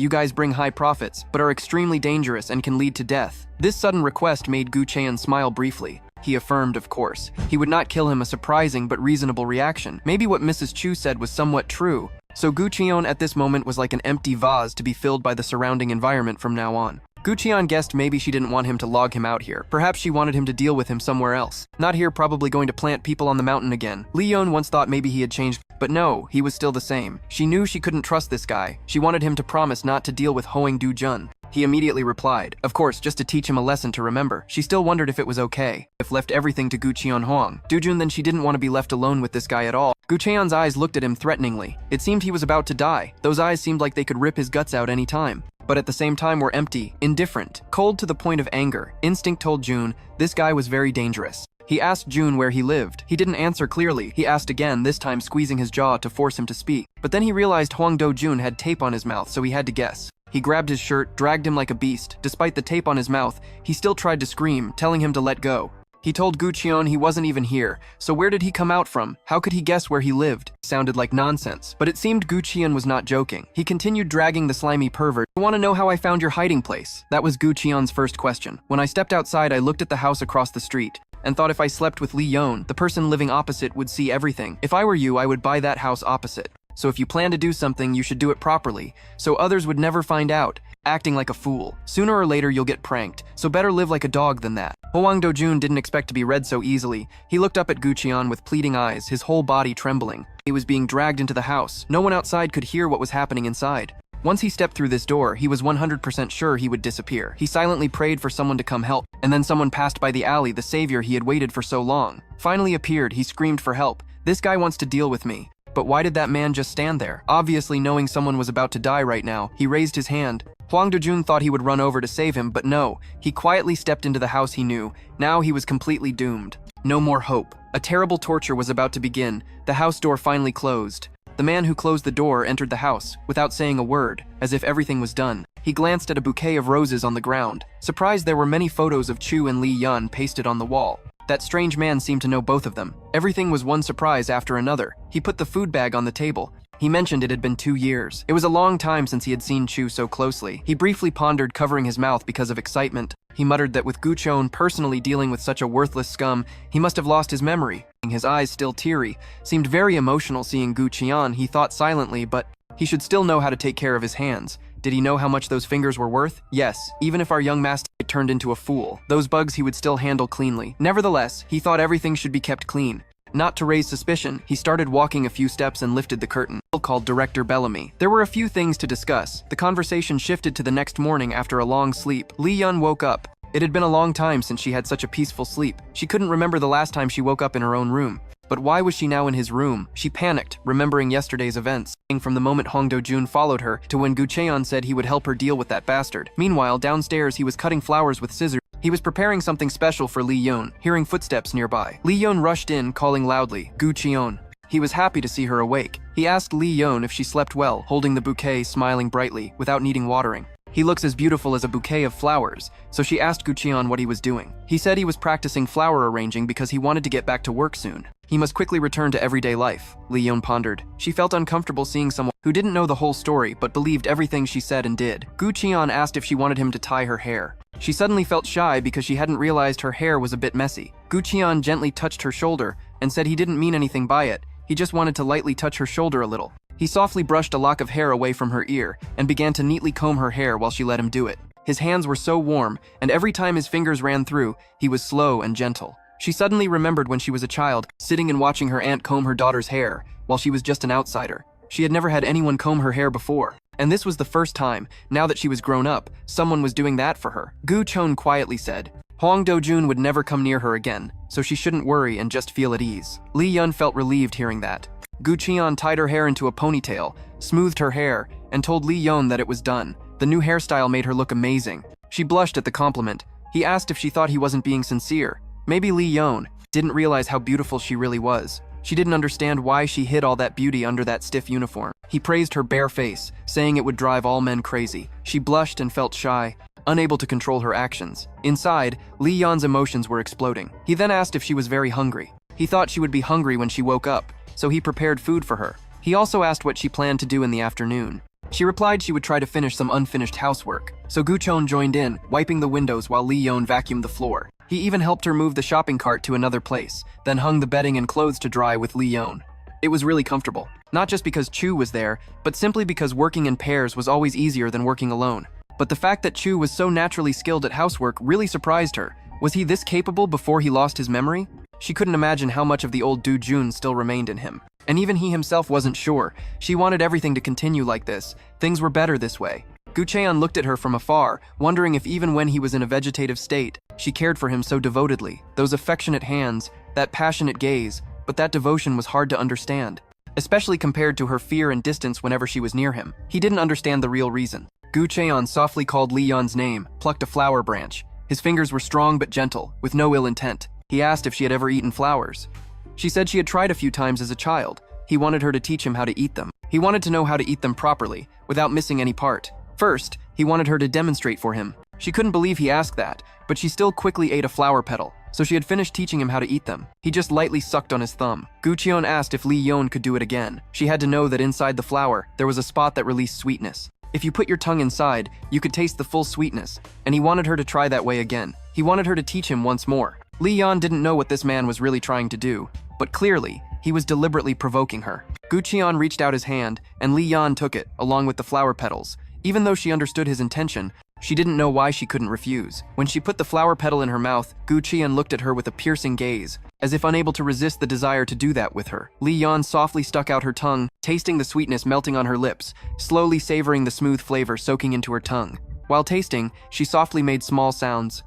You guys bring high profits, but are extremely dangerous and can lead to death. This sudden request made Gu Cheon smile briefly. He affirmed, of course. He would not kill him, a surprising but reasonable reaction. Maybe what Mrs. Chu said was somewhat true. So Gu Cheon at this moment was like an empty vase to be filled by the surrounding environment from now on. Gu Cheon guessed maybe she didn't want him to log him out here. Perhaps she wanted him to deal with him somewhere else. Not here, probably going to plant people on the mountain again. Lee Yeon once thought maybe he had changed, but no, he was still the same. She knew she couldn't trust this guy. She wanted him to promise not to deal with Hoang Do-jun. He immediately replied, of course, just to teach him a lesson to remember. She still wondered if it was okay, if left everything to Gu Cheon Hoang. Do-jun, then she didn't want to be left alone with this guy at all. Gu Cheon's eyes looked at him threateningly. It seemed he was about to die. Those eyes seemed like they could rip his guts out any time. But at the same time were empty, indifferent, cold to the point of anger. Instinct told June, this guy was very dangerous. He asked June where he lived. He didn't answer clearly. He asked again, this time squeezing his jaw to force him to speak. But then he realized Hwang Do-jun had tape on his mouth, so he had to guess. He grabbed his shirt, dragged him like a beast. Despite the tape on his mouth, he still tried to scream, telling him to let go. He told Gu Cheon he wasn't even here, so where did he come out from? How could he guess where he lived? Sounded like nonsense, but it seemed Gu Cheon was not joking. He continued dragging the slimy pervert. I want to know how I found your hiding place. That was Gu Cheon's first question. When I stepped outside, I looked at the house across the street and thought if I slept with Lee Yeon, the person living opposite would see everything. If I were you, I would buy that house opposite. So if you plan to do something, you should do it properly, so others would never find out. Acting like a fool. Sooner or later you'll get pranked, so better live like a dog than that. Hwang Do-jun didn't expect to be read so easily. He looked up at Gu Cheon with pleading eyes, his whole body trembling. He was being dragged into the house. No one outside could hear what was happening inside. Once he stepped through this door, he was 100% sure he would disappear. He silently prayed for someone to come help, and then someone passed by the alley, the savior he had waited for so long. Finally appeared, he screamed for help. This guy wants to deal with me. But why did that man just stand there? Obviously knowing someone was about to die right now, he raised his hand. Hwang Do-jun thought he would run over to save him, but no. He quietly stepped into the house he knew. Now he was completely doomed. No more hope. A terrible torture was about to begin. The house door finally closed. The man who closed the door entered the house, without saying a word, as if everything was done. He glanced at a bouquet of roses on the ground. Surprised, there were many photos of Chu and Lee Yeon pasted on the wall. That strange man seemed to know both of them. Everything was one surprise after another. He put the food bag on the table. He mentioned it had been 2 years. It was a long time since he had seen Chu so closely. He briefly pondered, covering his mouth because of excitement. He muttered that with Gu Cheon personally dealing with such a worthless scum, he must have lost his memory. His eyes still teary, seemed very emotional seeing Gu Cheon. He thought silently, but he should still know how to take care of his hands. Did he know how much those fingers were worth? Yes, even if our young master turned into a fool, those bugs he would still handle cleanly. Nevertheless, he thought everything should be kept clean. Not to raise suspicion, he started walking a few steps and lifted the curtain. Called Director Bellamy. There were a few things to discuss. The conversation shifted to the next morning after a long sleep. Lee Yeon woke up. It had been a long time since she had such a peaceful sleep. She couldn't remember the last time she woke up in her own room. But why was she now in his room? She panicked, remembering yesterday's events. From the moment Hwang Do-jun followed her to when Gu Cheon said he would help her deal with that bastard. Meanwhile, downstairs he was cutting flowers with scissors. He was preparing something special for Lee Yeon, hearing footsteps nearby. Lee Yeon rushed in, calling loudly, Gu Cheon. He was happy to see her awake. He asked Lee Yeon if she slept well, holding the bouquet, smiling brightly, without needing watering. He looks as beautiful as a bouquet of flowers, so she asked Gu Cheon what he was doing. He said he was practicing flower arranging because he wanted to get back to work soon. He must quickly return to everyday life, Lee Yeon pondered. She felt uncomfortable seeing someone who didn't know the whole story but believed everything she said and did. Gu Cheon asked if she wanted him to tie her hair. She suddenly felt shy because she hadn't realized her hair was a bit messy. Gu Cheon gently touched her shoulder and said he didn't mean anything by it. He just wanted to lightly touch her shoulder a little. He softly brushed a lock of hair away from her ear and began to neatly comb her hair while she let him do it. His hands were so warm, and every time his fingers ran through, he was slow and gentle. She suddenly remembered when she was a child, sitting and watching her aunt comb her daughter's hair, while she was just an outsider. She had never had anyone comb her hair before. And this was the first time, now that she was grown up, someone was doing that for her. Gu Cheon quietly said, Hwang Do-jun would never come near her again, so she shouldn't worry and just feel at ease. Lee Yeon felt relieved hearing that. Gu Cheon tied her hair into a ponytail, smoothed her hair, and told Lee Yeon that it was done. The new hairstyle made her look amazing. She blushed at the compliment. He asked if she thought he wasn't being sincere. Maybe Lee Yeon didn't realize how beautiful she really was. She didn't understand why she hid all that beauty under that stiff uniform. He praised her bare face, saying it would drive all men crazy. She blushed and felt shy, unable to control her actions. Inside, Lee Yeon's emotions were exploding. He then asked if she was very hungry. He thought she would be hungry when she woke up, so he prepared food for her. He also asked what she planned to do in the afternoon. She replied she would try to finish some unfinished housework. So Gucheon joined in, wiping the windows while Lee Yeon vacuumed the floor. He even helped her move the shopping cart to another place, then hung the bedding and clothes to dry with Lee Yeon. It was really comfortable. Not just because Chu was there, but simply because working in pairs was always easier than working alone. But the fact that Chu was so naturally skilled at housework really surprised her. Was he this capable before he lost his memory? She couldn't imagine how much of the old Do Jun still remained in him. And even he himself wasn't sure. She wanted everything to continue like this. Things were better this way. Gucheon looked at her from afar, wondering if even when he was in a vegetative state, she cared for him so devotedly. Those affectionate hands, that passionate gaze, but that devotion was hard to understand, especially compared to her fear and distance whenever she was near him. He didn't understand the real reason. Gucheon softly called Lee Yeon's name, plucked a flower branch. His fingers were strong but gentle, with no ill intent. He asked if she had ever eaten flowers. She said she had tried a few times as a child. He wanted her to teach him how to eat them. He wanted to know how to eat them properly, without missing any part. First, he wanted her to demonstrate for him. She couldn't believe he asked that, but she still quickly ate a flower petal, so she had finished teaching him how to eat them. He just lightly sucked on his thumb. Gucheon asked if Lee Yeon could do it again. She had to know that inside the flower, there was a spot that released sweetness. If you put your tongue inside, you could taste the full sweetness, and he wanted her to try that way again. He wanted her to teach him once more. Lee Yeon didn't know what this man was really trying to do, but clearly, he was deliberately provoking her. Gucheon reached out his hand, and Lee Yeon took it, along with the flower petals. Even though she understood his intention, she didn't know why she couldn't refuse. When she put the flower petal in her mouth, Gucheon looked at her with a piercing gaze, as if unable to resist the desire to do that with her. Lee Yeon softly stuck out her tongue, tasting the sweetness melting on her lips, slowly savoring the smooth flavor soaking into her tongue. While tasting, she softly made small sounds.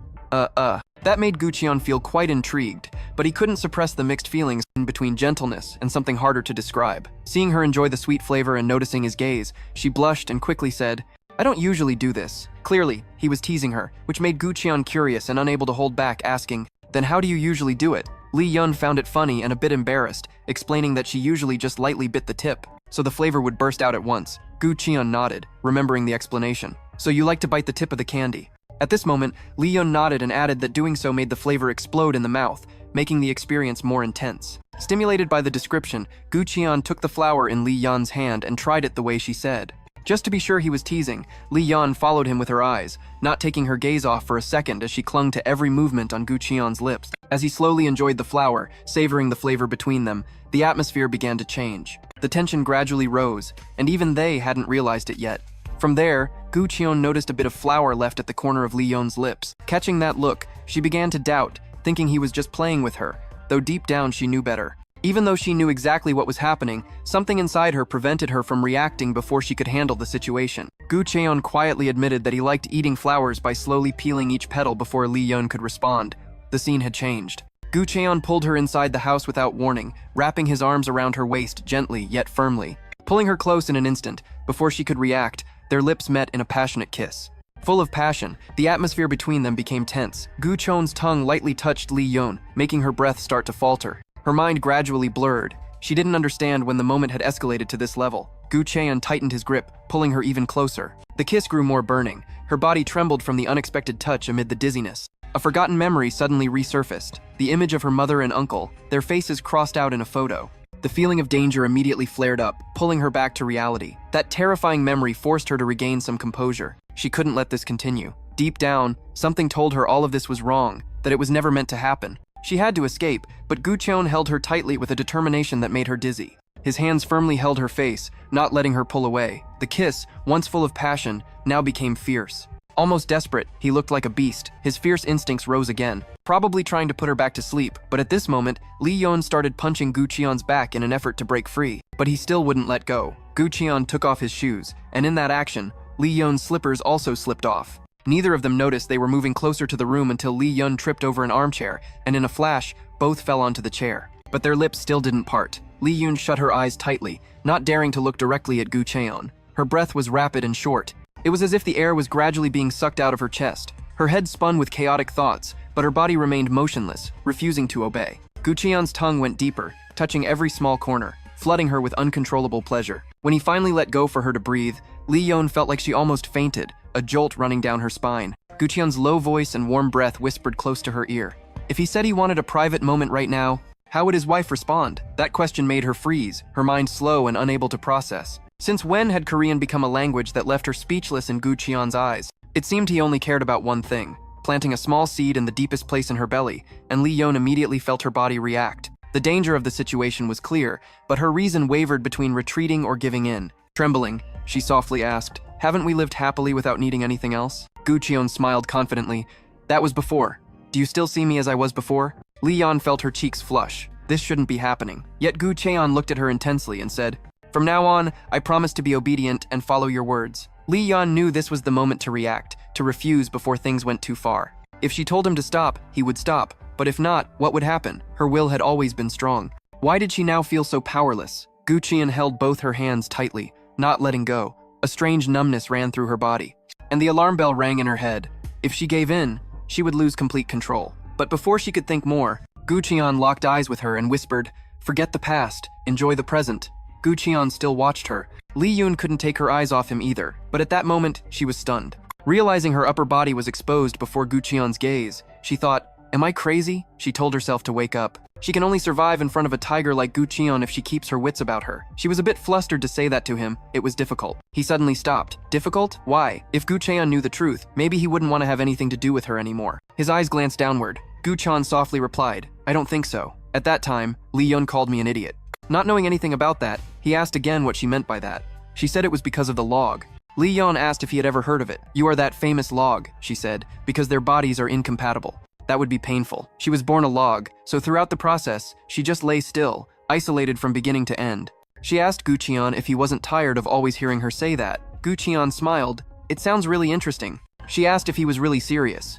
That made Gucheon feel quite intrigued, but he couldn't suppress the mixed feelings in between gentleness and something harder to describe. Seeing her enjoy the sweet flavor and noticing his gaze, she blushed and quickly said, "I don't usually do this." Clearly, he was teasing her, which made Gucheon curious and unable to hold back, asking, "Then how do you usually do it?" Lee Yeon found it funny and a bit embarrassed, explaining that she usually just lightly bit the tip, so the flavor would burst out at once. Gucheon nodded, remembering the explanation. "So you like to bite the tip of the candy?" At this moment, Lee Yeon nodded and added that doing so made the flavor explode in the mouth, making the experience more intense. Stimulated by the description, Gucheon took the flower in Lee Yeon's hand and tried it the way she said. Just to be sure he was teasing, Lee Yeon followed him with her eyes, not taking her gaze off for a second as she clung to every movement on Gucheon's lips. As he slowly enjoyed the flower, savoring the flavor between them, the atmosphere began to change. The tension gradually rose, and even they hadn't realized it yet. From there, Gucheon noticed a bit of flour left at the corner of Lee Yeon's lips. Catching that look, she began to doubt, thinking he was just playing with her, though deep down she knew better. Even though she knew exactly what was happening, something inside her prevented her from reacting before she could handle the situation. Gucheon quietly admitted that he liked eating flowers by slowly peeling each petal before Lee Yeon could respond. The scene had changed. Gucheon pulled her inside the house without warning, wrapping his arms around her waist gently yet firmly. Pulling her close in an instant, before she could react, their lips met in a passionate kiss. Full of passion, the atmosphere between them became tense. Gucheon's tongue lightly touched Lee Yeon, making her breath start to falter. Her mind gradually blurred. She didn't understand when the moment had escalated to this level. Gucheon tightened his grip, pulling her even closer. The kiss grew more burning. Her body trembled from the unexpected touch amid the dizziness. A forgotten memory suddenly resurfaced. The image of her mother and uncle, their faces crossed out in a photo. The feeling of danger immediately flared up, pulling her back to reality. That terrifying memory forced her to regain some composure. She couldn't let this continue. Deep down, something told her all of this was wrong, that it was never meant to happen. She had to escape, but Gucheon held her tightly with a determination that made her dizzy. His hands firmly held her face, not letting her pull away. The kiss, once full of passion, now became fierce. Almost desperate, he looked like a beast. His fierce instincts rose again, probably trying to put her back to sleep. But at this moment, Lee Yeon started punching Gucheon's back in an effort to break free. But he still wouldn't let go. Gucheon took off his shoes, and in that action, Lee Yeon's slippers also slipped off. Neither of them noticed they were moving closer to the room until Lee Yeon tripped over an armchair, and in a flash, both fell onto the chair. But their lips still didn't part. Lee Yeon shut her eyes tightly, not daring to look directly at Gucheon. Her breath was rapid and short. It was as if the air was gradually being sucked out of her chest. Her head spun with chaotic thoughts, but her body remained motionless, refusing to obey. Gucheon's tongue went deeper, touching every small corner, flooding her with uncontrollable pleasure. When he finally let go for her to breathe, Lee Yeon felt like she almost fainted, a jolt running down her spine. Gucheon's low voice and warm breath whispered close to her ear. If he said he wanted a private moment right now, how would his wife respond? That question made her freeze, her mind slow and unable to process. Since when had Korean become a language that left her speechless in Gu Cheon's eyes? It seemed he only cared about one thing, planting a small seed in the deepest place in her belly, and Lee Yeon immediately felt her body react. The danger of the situation was clear, but her reason wavered between retreating or giving in. Trembling, she softly asked, "Haven't we lived happily without needing anything else?" Gu Cheon smiled confidently. "That was before. Do you still see me as I was before?" Lee Yeon felt her cheeks flush. This shouldn't be happening. Yet Gu Cheon looked at her intensely and said, "From now on, I promise to be obedient and follow your words." Lee Yeon knew this was the moment to react, to refuse before things went too far. If she told him to stop, he would stop. But if not, what would happen? Her will had always been strong. Why did she now feel so powerless? Gu Cheon held both her hands tightly, not letting go. A strange numbness ran through her body. And the alarm bell rang in her head. If she gave in, she would lose complete control. But before she could think more, Gu Cheon locked eyes with her and whispered, "Forget the past, enjoy the present." Gu Cheon still watched her. Lee Yoon couldn't take her eyes off him either, but at that moment, she was stunned. Realizing her upper body was exposed before Gu Cheon's gaze, she thought, "Am I crazy?" She told herself to wake up. She can only survive in front of a tiger like Gu Cheon if she keeps her wits about her. She was a bit flustered to say that to him. It was difficult. He suddenly stopped. Difficult? Why? If Gu Cheon knew the truth, maybe he wouldn't want to have anything to do with her anymore. His eyes glanced downward. Gu Cheon softly replied, "I don't think so." At that time, Lee Yeon called me an idiot. Not knowing anything about that, he asked again what she meant by that. She said it was because of the log. Lee Yeon asked if he had ever heard of it. "You are that famous log," she said, "because their bodies are incompatible." That would be painful. She was born a log, so throughout the process, she just lay still, isolated from beginning to end. She asked Gu Cheon if he wasn't tired of always hearing her say that. Gu Cheon smiled. "It sounds really interesting." She asked if he was really serious.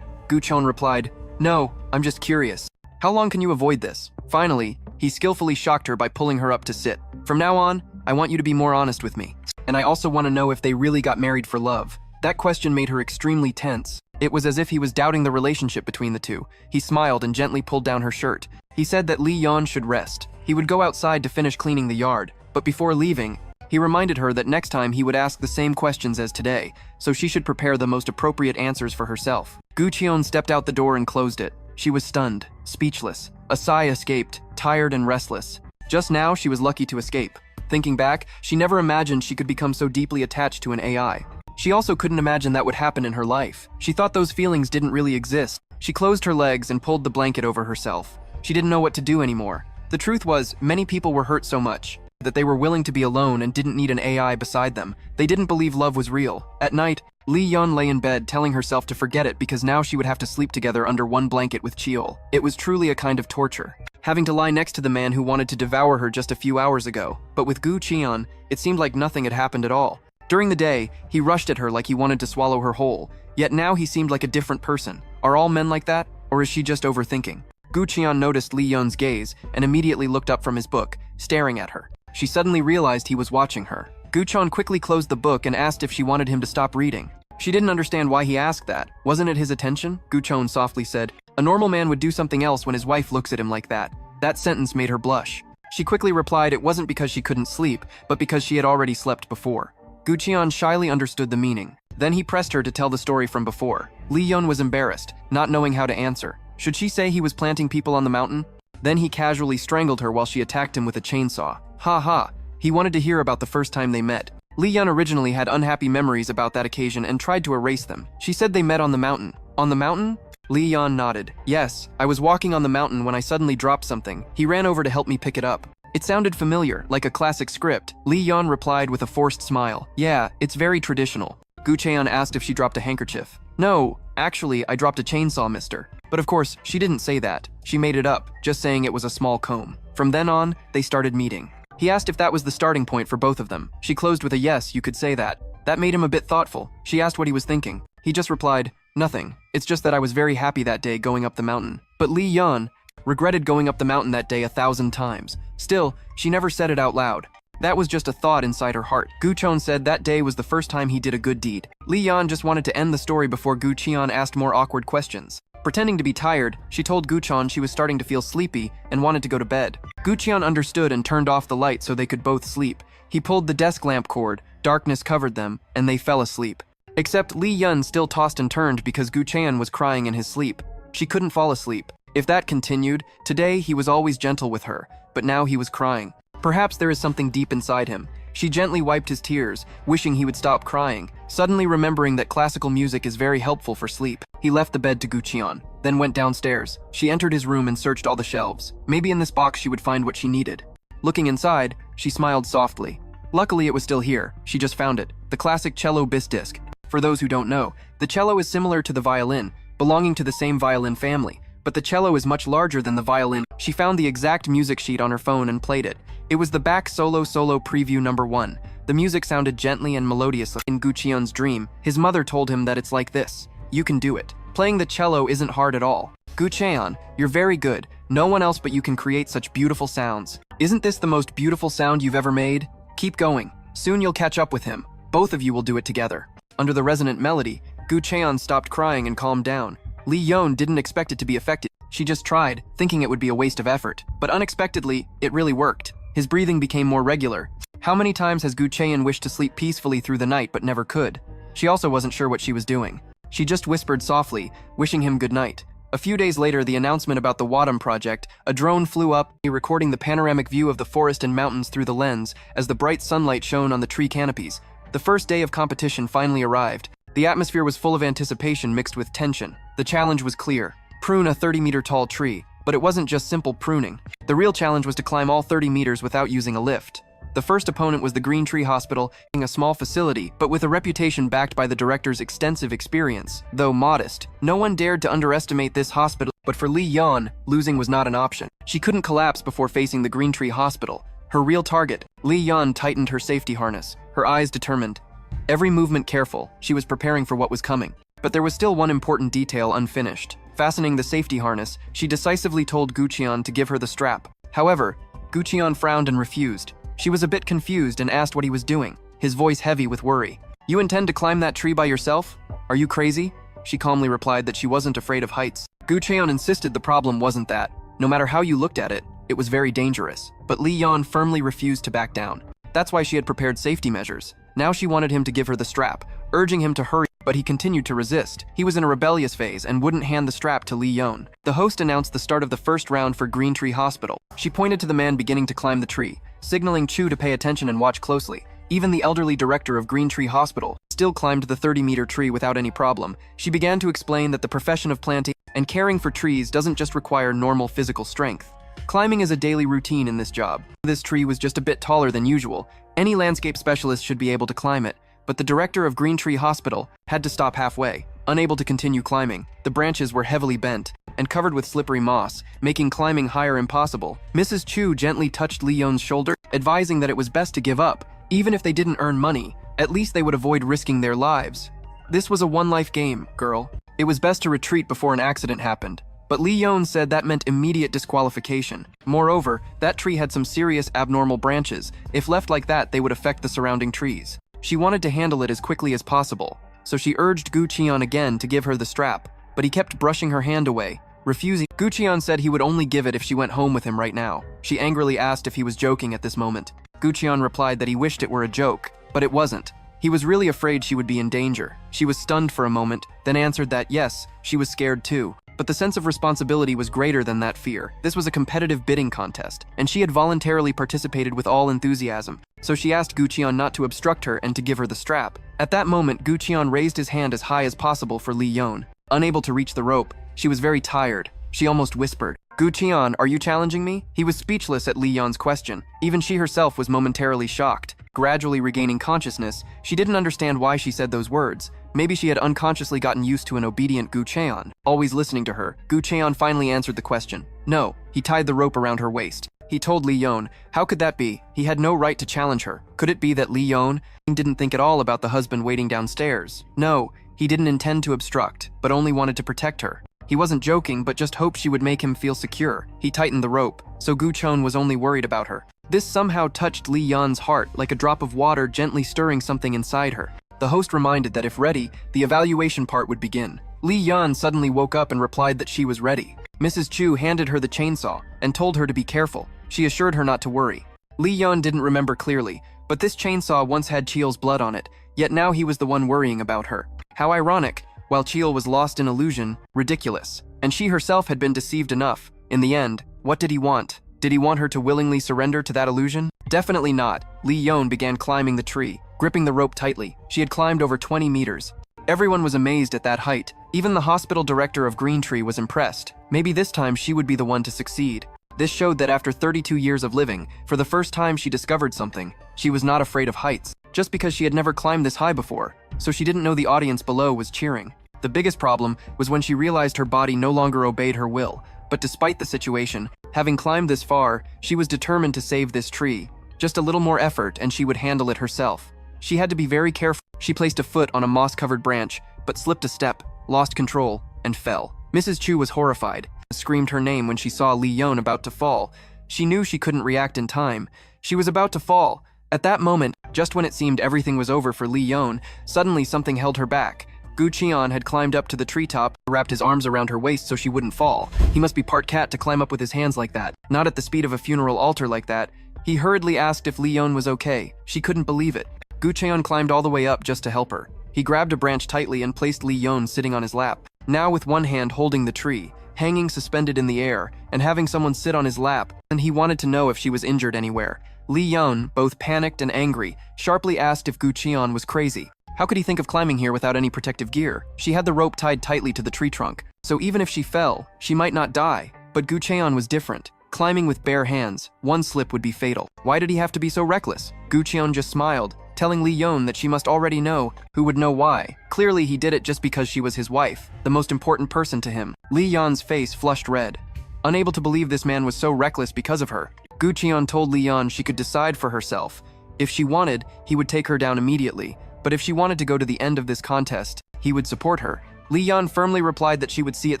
Gu Cheon replied, "No, I'm just curious." "How long can you avoid this?" Finally, he skillfully shocked her by pulling her up to sit. "From now on, I want you to be more honest with me. And I also want to know if they really got married for love." That question made her extremely tense. It was as if he was doubting the relationship between the two. He smiled and gently pulled down her shirt. He said that Lee Yeon should rest. He would go outside to finish cleaning the yard, but before leaving, he reminded her that next time he would ask the same questions as today, so she should prepare the most appropriate answers for herself. Gu Cheon stepped out the door and closed it. She was stunned, speechless. A sigh escaped, tired and restless. Just now, she was lucky to escape. Thinking back, she never imagined she could become so deeply attached to an AI. She also couldn't imagine that would happen in her life. She thought those feelings didn't really exist. She closed her legs and pulled the blanket over herself. She didn't know what to do anymore. The truth was, many people were hurt so much that they were willing to be alone and didn't need an AI beside them. They didn't believe love was real. At night, Lee Yeon lay in bed telling herself to forget it because now she would have to sleep together under one blanket with Cheol. It was truly a kind of torture, having to lie next to the man who wanted to devour her just a few hours ago. But with Gu Cheon, it seemed like nothing had happened at all. During the day, he rushed at her like he wanted to swallow her whole, yet now he seemed like a different person. Are all men like that, or is she just overthinking? Gu Cheon noticed Lee Yeon's gaze and immediately looked up from his book, staring at her. She suddenly realized he was watching her. Gu Cheon quickly closed the book and asked if she wanted him to stop reading. She didn't understand why he asked that. Wasn't it his attention? Gu Cheon softly said, "A normal man would do something else when his wife looks at him like that." That sentence made her blush. She quickly replied it wasn't because she couldn't sleep, but because she had already slept before. Gu Cheon shyly understood the meaning. Then he pressed her to tell the story from before. Lee Yeon was embarrassed, not knowing how to answer. Should she say he was planting people on the mountain? Then he casually strangled her while she attacked him with a chainsaw. Ha ha. He wanted to hear about the first time they met. Lee Yeon originally had unhappy memories about that occasion and tried to erase them. She said they met on the mountain. On the mountain? Lee Yeon nodded. "Yes, I was walking on the mountain when I suddenly dropped something. He ran over to help me pick it up." It sounded familiar, like a classic script. Lee Yeon replied with a forced smile. "Yeah, it's very traditional." Gu Cheon asked if she dropped a handkerchief. "No, actually, I dropped a chainsaw, mister." But of course, she didn't say that. She made it up, just saying it was a small comb. From then on, they started meeting. He asked if that was the starting point for both of them. She closed with a "yes, you could say that." That made him a bit thoughtful. She asked what he was thinking. He just replied, "Nothing. It's just that I was very happy that day going up the mountain." But Lee Yeon regretted going up the mountain that day 1,000 times. Still, she never said it out loud. That was just a thought inside her heart. Gu Cheon said that day was the first time he did a good deed. Lee Yeon just wanted to end the story before Gu Cheon asked more awkward questions. Pretending to be tired, she told Gu Cheon she was starting to feel sleepy and wanted to go to bed. Gu Cheon understood and turned off the light so they could both sleep. He pulled the desk lamp cord, darkness covered them, and they fell asleep. Except Lee Yeon still tossed and turned because Gu Cheon was crying in his sleep. She couldn't fall asleep. If that continued, today he was always gentle with her, but now he was crying. Perhaps there is something deep inside him. She gently wiped his tears, wishing he would stop crying, suddenly remembering that classical music is very helpful for sleep. He left the bed to Gucheon, then went downstairs. She entered his room and searched all the shelves. Maybe in this box she would find what she needed. Looking inside, she smiled softly. Luckily it was still here. She just found it. The classic cello bis disc. For those who don't know, the cello is similar to the violin, belonging to the same violin family, but the cello is much larger than the violin. She found the exact music sheet on her phone and played it. It was the Bach Solo Preview number 1. The music sounded gently and melodiously. In Gucheon's dream, his mother told him that it's like this. You can do it. Playing the cello isn't hard at all. Gucheon, you're very good. No one else but you can create such beautiful sounds. Isn't this the most beautiful sound you've ever made? Keep going. Soon you'll catch up with him. Both of you will do it together. Under the resonant melody, Gucheon stopped crying and calmed down. Lee Yeon didn't expect it to be effective. She just tried, thinking it would be a waste of effort. But unexpectedly, it really worked. His breathing became more regular. How many times has Gucheon wished to sleep peacefully through the night but never could? She also wasn't sure what she was doing. She just whispered softly, wishing him good night. A few days later, the announcement about the Wadam project, a drone flew up, recording the panoramic view of the forest and mountains through the lens as the bright sunlight shone on the tree canopies. The first day of competition finally arrived. The atmosphere was full of anticipation mixed with tension. The challenge was clear. Prune a 30-meter-tall tree. But it wasn't just simple pruning. The real challenge was to climb all 30 meters without using a lift. The first opponent was the Green Tree Hospital, a small facility, but with a reputation backed by the director's extensive experience. Though modest, no one dared to underestimate this hospital. But for Lee Yeon, losing was not an option. She couldn't collapse before facing the Green Tree Hospital. Her real target. Lee Yeon tightened her safety harness, her eyes determined. Every movement careful, she was preparing for what was coming. But there was still one important detail unfinished. Fastening the safety harness, she decisively told Gucheon to give her the strap. However, Gucheon frowned and refused. She was a bit confused and asked what he was doing, his voice heavy with worry. You intend to climb that tree by yourself? Are you crazy? She calmly replied that she wasn't afraid of heights. Gucheon insisted the problem wasn't that. No matter how you looked at it, it was very dangerous. But Lee Yeon firmly refused to back down. That's why she had prepared safety measures. Now she wanted him to give her the strap, urging him to hurry, but he continued to resist. He was in a rebellious phase and wouldn't hand the strap to Lee Yeon. The host announced the start of the first round for Green Tree Hospital. She pointed to the man beginning to climb the tree, signaling Chu to pay attention and watch closely. Even the elderly director of Green Tree Hospital still climbed the 30-meter tree without any problem. She began to explain that the profession of planting and caring for trees doesn't just require normal physical strength. Climbing is a daily routine in this job. This tree was just a bit taller than usual. Any landscape specialist should be able to climb it, but the director of Green Tree Hospital had to stop halfway, unable to continue climbing. The branches were heavily bent and covered with slippery moss, making climbing higher impossible. Mrs. Chu gently touched Lee Yeon's shoulder, advising that it was best to give up. Even if they didn't earn money, at least they would avoid risking their lives. This was a one-life game, girl. It was best to retreat before an accident happened. But Lee Yeon said that meant immediate disqualification. Moreover, that tree had some serious abnormal branches. If left like that, they would affect the surrounding trees. She wanted to handle it as quickly as possible, so she urged Gucheon again to give her the strap, but he kept brushing her hand away, refusing. Gucheon said he would only give it if she went home with him right now. She angrily asked if he was joking at this moment. Gucheon replied that he wished it were a joke, but it wasn't. He was really afraid she would be in danger. She was stunned for a moment, then answered that yes, she was scared too. But the sense of responsibility was greater than that fear. This was a competitive bidding contest, and she had voluntarily participated with all enthusiasm. So she asked Gucheon not to obstruct her and to give her the strap. At that moment, Gucheon raised his hand as high as possible for Lee Yeon. Unable to reach the rope, she was very tired. She almost whispered, Gucheon, are you challenging me? He was speechless at Lee Yeon's question. Even she herself was momentarily shocked. Gradually regaining consciousness, she didn't understand why she said those words. Maybe she had unconsciously gotten used to an obedient Gucheon, always listening to her. Gucheon finally answered the question. No, he tied the rope around her waist. He told Lee Yeon, how could that be? He had no right to challenge her. Could it be that Lee Yeon didn't think at all about the husband waiting downstairs? No, he didn't intend to obstruct, but only wanted to protect her. He wasn't joking, but just hoped she would make him feel secure. He tightened the rope, so Gucheon was only worried about her. This somehow touched Lee Yeon's heart, like a drop of water gently stirring something inside her. The host reminded that if ready, the evaluation part would begin. Lee Yeon suddenly woke up and replied that she was ready. Mrs. Chu handed her the chainsaw and told her to be careful. She assured her not to worry. Lee Yeon didn't remember clearly, but this chainsaw once had Cheol's blood on it, yet now he was the one worrying about her. How ironic. While Cheol was lost in illusion, ridiculous. And she herself had been deceived enough. In the end, what did he want? Did he want her to willingly surrender to that illusion? Definitely not. Lee Yon began climbing the tree, gripping the rope tightly. She had climbed over 20 meters. Everyone was amazed at that height. Even the hospital director of Green Tree was impressed. Maybe this time she would be the one to succeed. This showed that after 32 years of living, for the first time she discovered something. She was not afraid of heights, just because she had never climbed this high before, so she didn't know the audience below was cheering. The biggest problem was when she realized her body no longer obeyed her will. But despite the situation, having climbed this far, she was determined to save this tree. Just a little more effort and she would handle it herself. She had to be very careful. She placed a foot on a moss-covered branch, but slipped a step, lost control, and fell. Mrs. Chu was horrified, screamed her name when she saw Lee Yon about to fall. She knew she couldn't react in time. She was about to fall. At that moment, just when it seemed everything was over for Lee Yon, suddenly something held her back. Gu Qian had climbed up to the treetop, wrapped his arms around her waist so she wouldn't fall. He must be part cat to climb up with his hands like that, not at the speed of a funeral altar like that. He hurriedly asked if Lee Yon was okay. She couldn't believe it. Gu Qian climbed all the way up just to help her. He grabbed a branch tightly and placed Lee Yon sitting on his lap, now with one hand holding the tree, hanging suspended in the air, and having someone sit on his lap, and he wanted to know if she was injured anywhere. Lee Yon, both panicked and angry, sharply asked if Gu Qian was crazy. How could he think of climbing here without any protective gear? She had the rope tied tightly to the tree trunk, so even if she fell, she might not die. But Gu Qian was different. Climbing with bare hands, one slip would be fatal. Why did he have to be so reckless? Gu Qian just smiled, telling Lee Yon that she must already know who would know why. Clearly he did it just because she was his wife, the most important person to him. Lee Yon's face flushed red. Unable to believe this man was so reckless because of her, Gu Qian told Lee Yon she could decide for herself. If she wanted, he would take her down immediately. But if she wanted to go to the end of this contest, he would support her. Lee Yon firmly replied that she would see it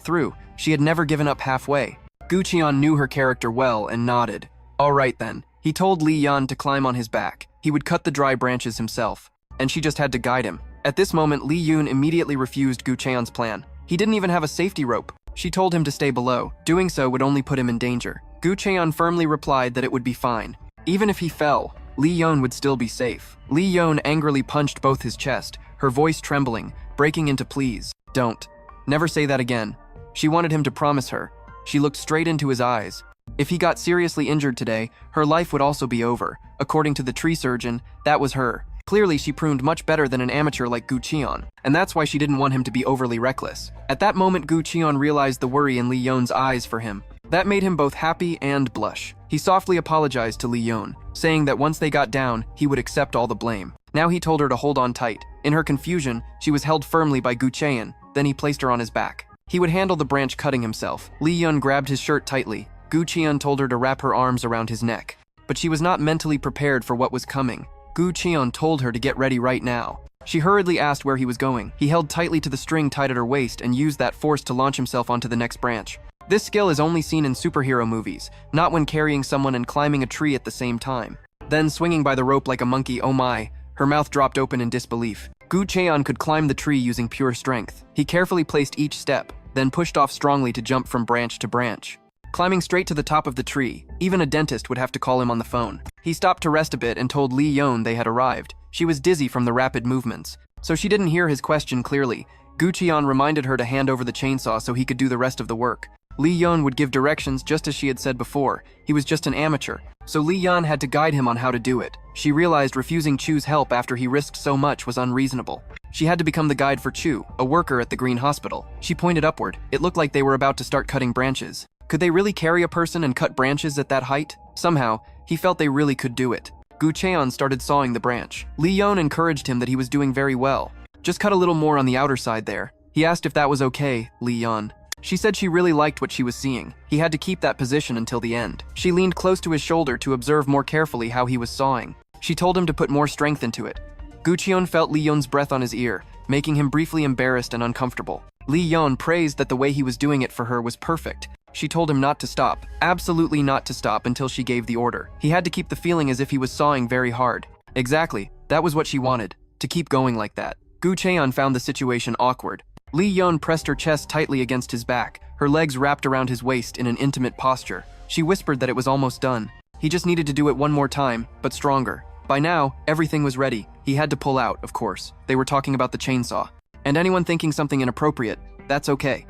through. She had never given up halfway. Gu Qian knew her character well and nodded. All right then. He told Lee Yon to climb on his back. He would cut the dry branches himself, and she just had to guide him. At this moment, Lee Yoon immediately refused Gu Qian's plan. He didn't even have a safety rope. She told him to stay below. Doing so would only put him in danger. Gu Qian firmly replied that it would be fine. Even if he fell, Lee Yon would still be safe. Lee Yon angrily punched both his chest, her voice trembling, breaking into pleas. Don't. Never say that again. She wanted him to promise her. She looked straight into his eyes. If he got seriously injured today, her life would also be over. According to the tree surgeon, that was her. Clearly, she pruned much better than an amateur like Gu Qian, and that's why she didn't want him to be overly reckless. At that moment, Gu Qian realized the worry in Lee Yon's eyes for him. That made him both happy and blush. He softly apologized to Lee Yon, saying that once they got down, he would accept all the blame. Now he told her to hold on tight. In her confusion, she was held firmly by Gu Qian, then he placed her on his back. He would handle the branch cutting himself. Lee Yon grabbed his shirt tightly. Gu Qian told her to wrap her arms around his neck. But she was not mentally prepared for what was coming. Gu Qian told her to get ready right now. She hurriedly asked where he was going. He held tightly to the string tied at her waist and used that force to launch himself onto the next branch. This skill is only seen in superhero movies, not when carrying someone and climbing a tree at the same time. Then swinging by the rope like a monkey, oh my, her mouth dropped open in disbelief. Gu Qian could climb the tree using pure strength. He carefully placed each step, then pushed off strongly to jump from branch to branch. Climbing straight to the top of the tree, even a dentist would have to call him on the phone. He stopped to rest a bit and told Lee Yon they had arrived. She was dizzy from the rapid movements, so she didn't hear his question clearly. Gu Qian reminded her to hand over the chainsaw so he could do the rest of the work. Lee Yon would give directions just as she had said before. He was just an amateur, so Lee Yon had to guide him on how to do it. She realized refusing Chu's help after he risked so much was unreasonable. She had to become the guide for Chu, a worker at the Green Hospital. She pointed upward. It looked like they were about to start cutting branches. Could they really carry a person and cut branches at that height? Somehow, he felt they really could do it. Gu Qian started sawing the branch. Lee Yon encouraged him that he was doing very well. Just cut a little more on the outer side there. He asked if that was okay, Lee Yon. She said she really liked what she was seeing. He had to keep that position until the end. She leaned close to his shoulder to observe more carefully how he was sawing. She told him to put more strength into it. Gu Qian felt Lee Yon's breath on his ear, making him briefly embarrassed and uncomfortable. Lee Yon praised that the way he was doing it for her was perfect. She told him not to stop, absolutely not to stop until she gave the order. He had to keep the feeling as if he was sawing very hard. Exactly, that was what she wanted, to keep going like that. Gu Qian found the situation awkward. Lee Yon pressed her chest tightly against his back, her legs wrapped around his waist in an intimate posture. She whispered that it was almost done. He just needed to do it one more time, but stronger. By now, everything was ready. He had to pull out, of course. They were talking about the chainsaw. And anyone thinking something inappropriate, that's okay.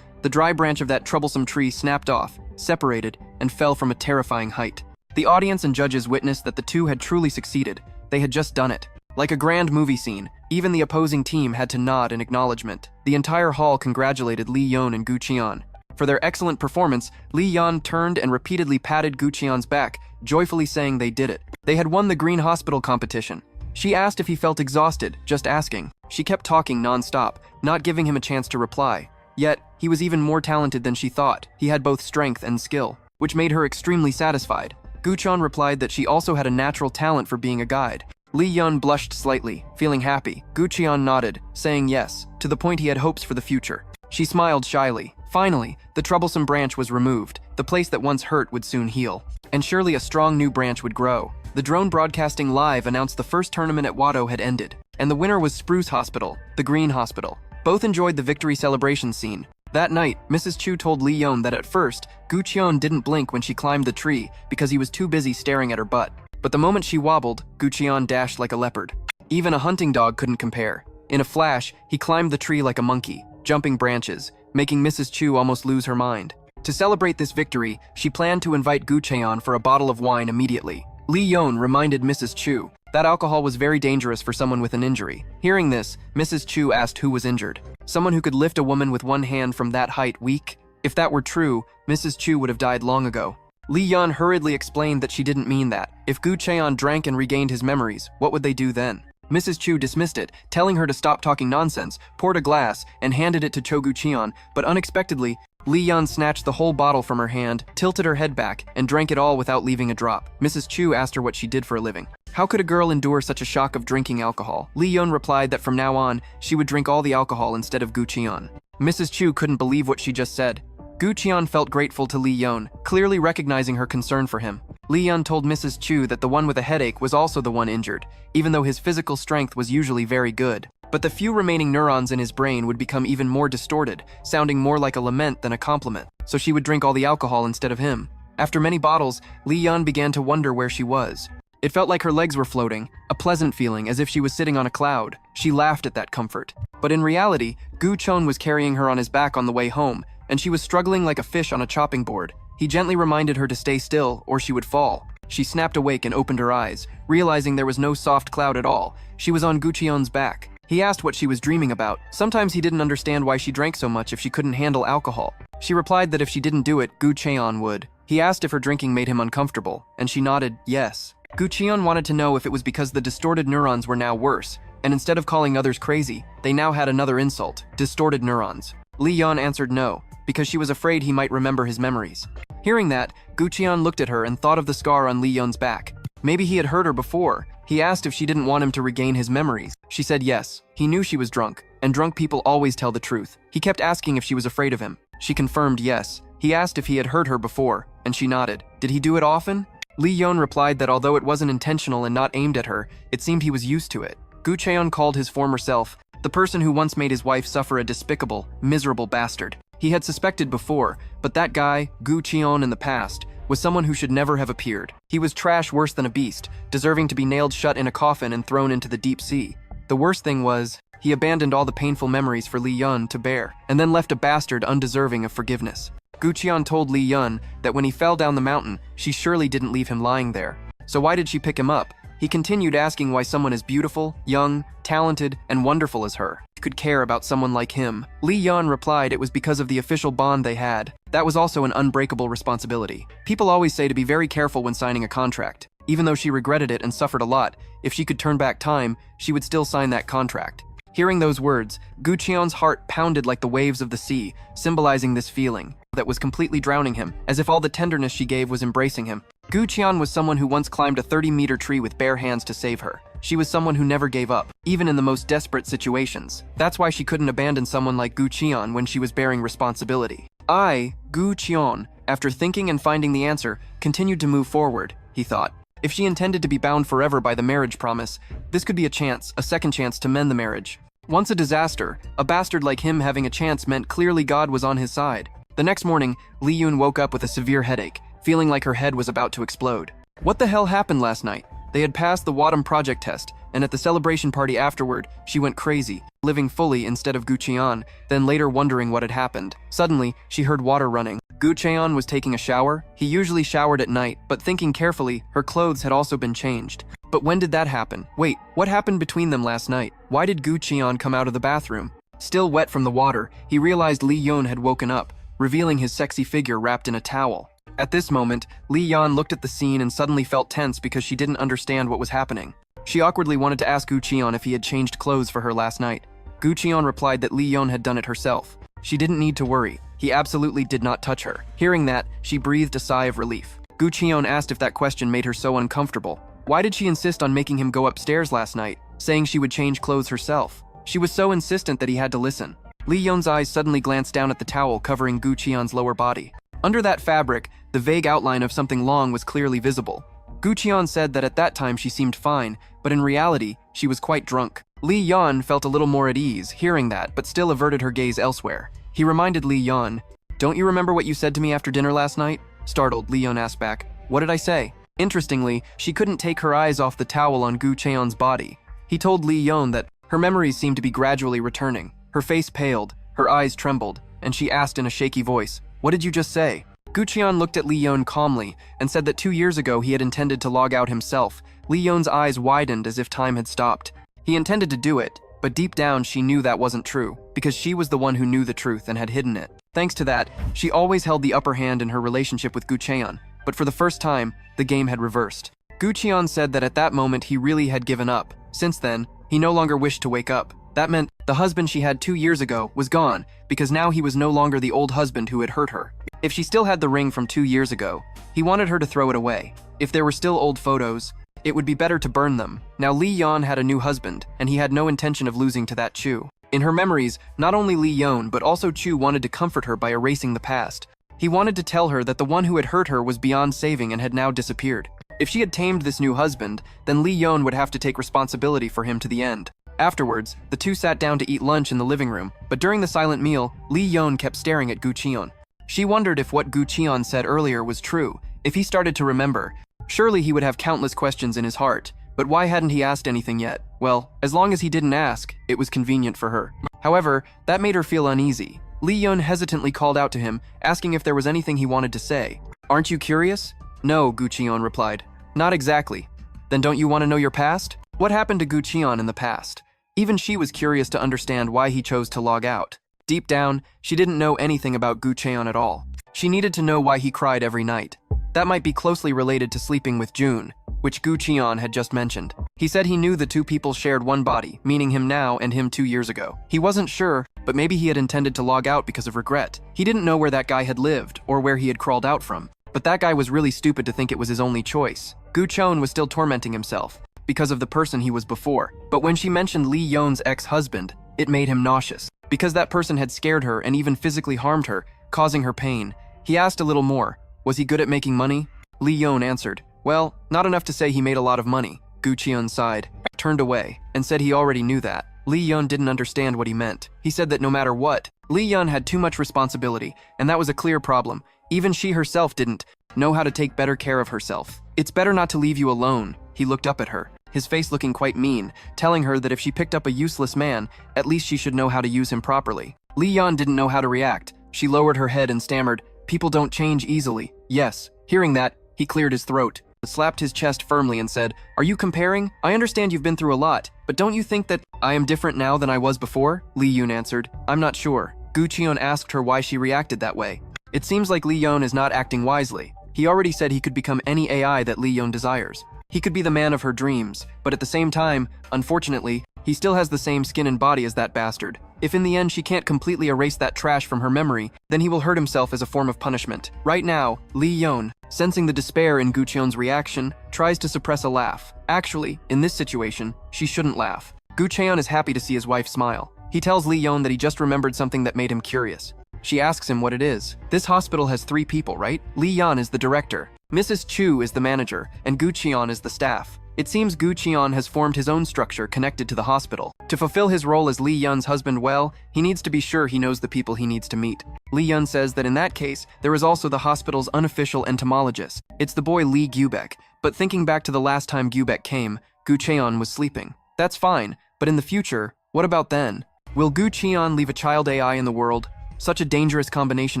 the dry branch of that troublesome tree snapped off, separated, and fell from a terrifying height. The audience and judges witnessed that the two had truly succeeded. They had just done it. Like a grand movie scene, even the opposing team had to nod in acknowledgement. The entire hall congratulated Lee Yeon and Gu Cheon. For their excellent performance, Lee Yeon turned and repeatedly patted Gu Cheon's back, joyfully saying they did it. They had won the Green Hospital competition. She asked if he felt exhausted, just asking. She kept talking non-stop, not giving him a chance to reply. Yet, he was even more talented than she thought. He had both strength and skill, which made her extremely satisfied. Gu Cheon replied that she also had a natural talent for being a guide. Lee Yeon blushed slightly, feeling happy. Gu Cheon nodded, saying yes, to the point he had hopes for the future. She smiled shyly. Finally, the troublesome branch was removed. The place that once hurt would soon heal. And surely a strong new branch would grow. The drone broadcasting live announced the first tournament at Wado had ended. And the winner was Spruce Hospital, the Green Hospital. Both enjoyed the victory celebration scene. That night, Mrs. Chu told Lee Yeon that at first, Gu Cheon didn't blink when she climbed the tree because he was too busy staring at her butt. But the moment she wobbled, Gu Cheon dashed like a leopard. Even a hunting dog couldn't compare. In a flash, he climbed the tree like a monkey, jumping branches, making Mrs. Chu almost lose her mind. To celebrate this victory, she planned to invite Gu Cheon for a bottle of wine immediately. Lee Yeon reminded Mrs. Chu that alcohol was very dangerous for someone with an injury. Hearing this, Mrs. Chu asked who was injured. Someone who could lift a woman with one hand from that height weak? If that were true, Mrs. Chu would have died long ago. Lee Yeon hurriedly explained that she didn't mean that. If Gu Cheon drank and regained his memories, what would they do then? Mrs. Chu dismissed it, telling her to stop talking nonsense, poured a glass, and handed it to Cho Gu Cheon, but unexpectedly, Lee Yeon snatched the whole bottle from her hand, tilted her head back, and drank it all without leaving a drop. Mrs. Chu asked her what she did for a living. How could a girl endure such a shock of drinking alcohol? Lee Yeon replied that from now on, she would drink all the alcohol instead of Gu Cheon. Mrs. Chu couldn't believe what she just said. Gu Cheon felt grateful to Lee Yeon, clearly recognizing her concern for him. Lee Yeon told Mrs. Chu that the one with a headache was also the one injured, even though his physical strength was usually very good. But the few remaining neurons in his brain would become even more distorted, sounding more like a lament than a compliment, so she would drink all the alcohol instead of him. After many bottles, Lee Yeon began to wonder where she was. It felt like her legs were floating, a pleasant feeling as if she was sitting on a cloud. She laughed at that comfort. But in reality, Gu Cheon was carrying her on his back on the way home, and she was struggling like a fish on a chopping board. He gently reminded her to stay still, or she would fall. She snapped awake and opened her eyes, realizing there was no soft cloud at all. She was on Gu Cheon's back. He asked what she was dreaming about. Sometimes he didn't understand why she drank so much if she couldn't handle alcohol. She replied that if she didn't do it, Gu Cheon would. He asked if her drinking made him uncomfortable, and she nodded yes. Gu Cheon wanted to know if it was because the distorted neurons were now worse, and instead of calling others crazy, they now had another insult, distorted neurons. Lee Yeon answered no, because she was afraid he might remember his memories. Hearing that, Gu Cheon looked at her and thought of the scar on Lee Yeon's back. Maybe he had hurt her before. He asked if she didn't want him to regain his memories. She said yes. He knew she was drunk, and drunk people always tell the truth. He kept asking if she was afraid of him. She confirmed yes. He asked if he had hurt her before, and she nodded. Did he do it often? Lee Yeon replied that although it wasn't intentional and not aimed at her, it seemed he was used to it. Gu Cheon called his former self the person who once made his wife suffer a despicable, miserable bastard. He had suspected before, but that guy, Gu Cheon in the past, was someone who should never have appeared. He was trash worse than a beast, deserving to be nailed shut in a coffin and thrown into the deep sea. The worst thing was, he abandoned all the painful memories for Lee Yeon to bear, and then left a bastard undeserving of forgiveness. Gu Cheon told Lee Yeon that when he fell down the mountain, she surely didn't leave him lying there. So why did she pick him up? He continued asking why someone as beautiful, young, talented, and wonderful as her could care about someone like him. Lee Yeon replied it was because of the official bond they had. That was also an unbreakable responsibility. People always say to be very careful when signing a contract. Even though she regretted it and suffered a lot, if she could turn back time, she would still sign that contract. Hearing those words, Gu Cheon's heart pounded like the waves of the sea, symbolizing this feeling that was completely drowning him, as if all the tenderness she gave was embracing him. Gu Cheon was someone who once climbed a 30-meter tree with bare hands to save her. She was someone who never gave up, even in the most desperate situations. That's why she couldn't abandon someone like Gu Cheon when she was bearing responsibility. Gu Cheon, after thinking and finding the answer, continued to move forward, he thought. If she intended to be bound forever by the marriage promise, this could be a second chance to mend the marriage. Once a disaster, a bastard like him having a chance meant clearly God was on his side. The next morning, Lee Yoon woke up with a severe headache, feeling like her head was about to explode. What the hell happened last night? They had passed the Wadham project test, and at the celebration party afterward, she went crazy, living fully instead of Gu Cheon, then later wondering what had happened. Suddenly, she heard water running. Gu Cheon was taking a shower. He usually showered at night, but thinking carefully, her clothes had also been changed. But when did that happen? Wait, what happened between them last night? Why did Gu Cheon come out of the bathroom? Still wet from the water, he realized Lee Yeon had woken up, revealing his sexy figure wrapped in a towel. At this moment, Lee Yeon looked at the scene and suddenly felt tense because she didn't understand what was happening. She awkwardly wanted to ask Gu Cheon if he had changed clothes for her last night. Gu Cheon replied that Lee Yeon had done it herself. She didn't need to worry. He absolutely did not touch her. Hearing that, she breathed a sigh of relief. Gu Cheon asked if that question made her so uncomfortable. Why did she insist on making him go upstairs last night, saying she would change clothes herself? She was so insistent that he had to listen. Lee Yeon's eyes suddenly glanced down at the towel covering Gu Cheon's lower body. Under that fabric, the vague outline of something long was clearly visible. Gu Cheon said that at that time she seemed fine, but in reality, she was quite drunk. Lee Yeon felt a little more at ease hearing that, but still averted her gaze elsewhere. He reminded Lee Yeon, "Don't you remember what you said to me after dinner last night?" Startled, Lee Yeon asked back, "What did I say?" Interestingly, she couldn't take her eyes off the towel on Gu Cheon's body. He told Lee Yeon that her memories seemed to be gradually returning. Her face paled, her eyes trembled, and she asked in a shaky voice, "What did you just say?" Gu Cheon looked at Lee Yeon calmly and said that 2 years ago he had intended to log out himself. Lee Yeon's eyes widened as if time had stopped. He intended to do it, but deep down she knew that wasn't true, because she was the one who knew the truth and had hidden it. Thanks to that, she always held the upper hand in her relationship with Gu Cheon, but for the first time, the game had reversed. Gu Cheon said that at that moment he really had given up. Since then, he no longer wished to wake up. That meant the husband she had 2 years ago was gone, because now he was no longer the old husband who had hurt her. If she still had the ring from 2 years ago, he wanted her to throw it away. If there were still old photos, it would be better to burn them. Now Lee Yeon had a new husband, and he had no intention of losing to that Chu. In her memories, not only Lee Yeon but also Chu wanted to comfort her by erasing the past. He wanted to tell her that the one who had hurt her was beyond saving and had now disappeared. If she had tamed this new husband, then Lee Yeon would have to take responsibility for him to the end. Afterwards, the two sat down to eat lunch in the living room, but during the silent meal, Lee Yeon kept staring at Gu Cheon. She wondered if what Gu Cheon said earlier was true. If he started to remember, surely he would have countless questions in his heart. But why hadn't he asked anything yet? Well, as long as he didn't ask, it was convenient for her. However, that made her feel uneasy. Lee Yeon hesitantly called out to him, asking if there was anything he wanted to say. "Aren't you curious?" "No," Gu Cheon replied. "Not exactly." "Then don't you want to know your past?" What happened to Gu Cheon in the past? Even she was curious to understand why he chose to log out. Deep down, she didn't know anything about Gu Cheon at all. She needed to know why he cried every night. That might be closely related to sleeping with June, which Gu Cheon had just mentioned. He said he knew the two people shared one body, meaning him now and him 2 years ago. He wasn't sure, but maybe he had intended to log out because of regret. He didn't know where that guy had lived or where he had crawled out from. But that guy was really stupid to think it was his only choice. Gu Cheon was still tormenting himself because of the person he was before. But when she mentioned Lee Yeon's ex-husband, it made him nauseous. Because that person had scared her and even physically harmed her, causing her pain. He asked a little more. Was he good at making money? Lee Yeon answered, "Well, not enough to say he made a lot of money." Gu Cheon sighed, turned away, and said he already knew that. Lee Yeon didn't understand what he meant. He said that no matter what, Lee Yeon had too much responsibility, and that was a clear problem. Even she herself didn't know how to take better care of herself. "It's better not to leave you alone." He looked up at her, his face looking quite mean, telling her that if she picked up a useless man, at least she should know how to use him properly. Lee Yeon didn't know how to react. She lowered her head and stammered, "People don't change easily." "Yes." Hearing that, he cleared his throat, slapped his chest firmly and said, "Are you comparing? I understand you've been through a lot, but don't you think that I am different now than I was before?" Lee Yeon answered, "I'm not sure." Gu Cheon asked her why she reacted that way. It seems like Lee Yeon is not acting wisely. He already said he could become any AI that Lee Yeon desires. He could be the man of her dreams, but at the same time, unfortunately, he still has the same skin and body as that bastard. If in the end she can't completely erase that trash from her memory, then he will hurt himself as a form of punishment. Right now, Lee Yeon, sensing the despair in Gu Cheon's reaction, tries to suppress a laugh. Actually, in this situation, she shouldn't laugh. Gu Cheon is happy to see his wife smile. He tells Lee Yeon that he just remembered something that made him curious. She asks him what it is. This hospital has 3 people, right? Lee Yeon is the director, Mrs. Chu is the manager, and Gu Cheon is the staff. It seems Gu Cheon has formed his own structure connected to the hospital. To fulfill his role as Lee Yeon's husband well, he needs to be sure he knows the people he needs to meet. Lee Yeon says that in that case, there is also the hospital's unofficial entomologist. It's the boy Lee Gyubek, but thinking back to the last time Gyubek came, Gu Cheon was sleeping. That's fine, but in the future, what about then? Will Gu Qian leave a child AI in the world? Such a dangerous combination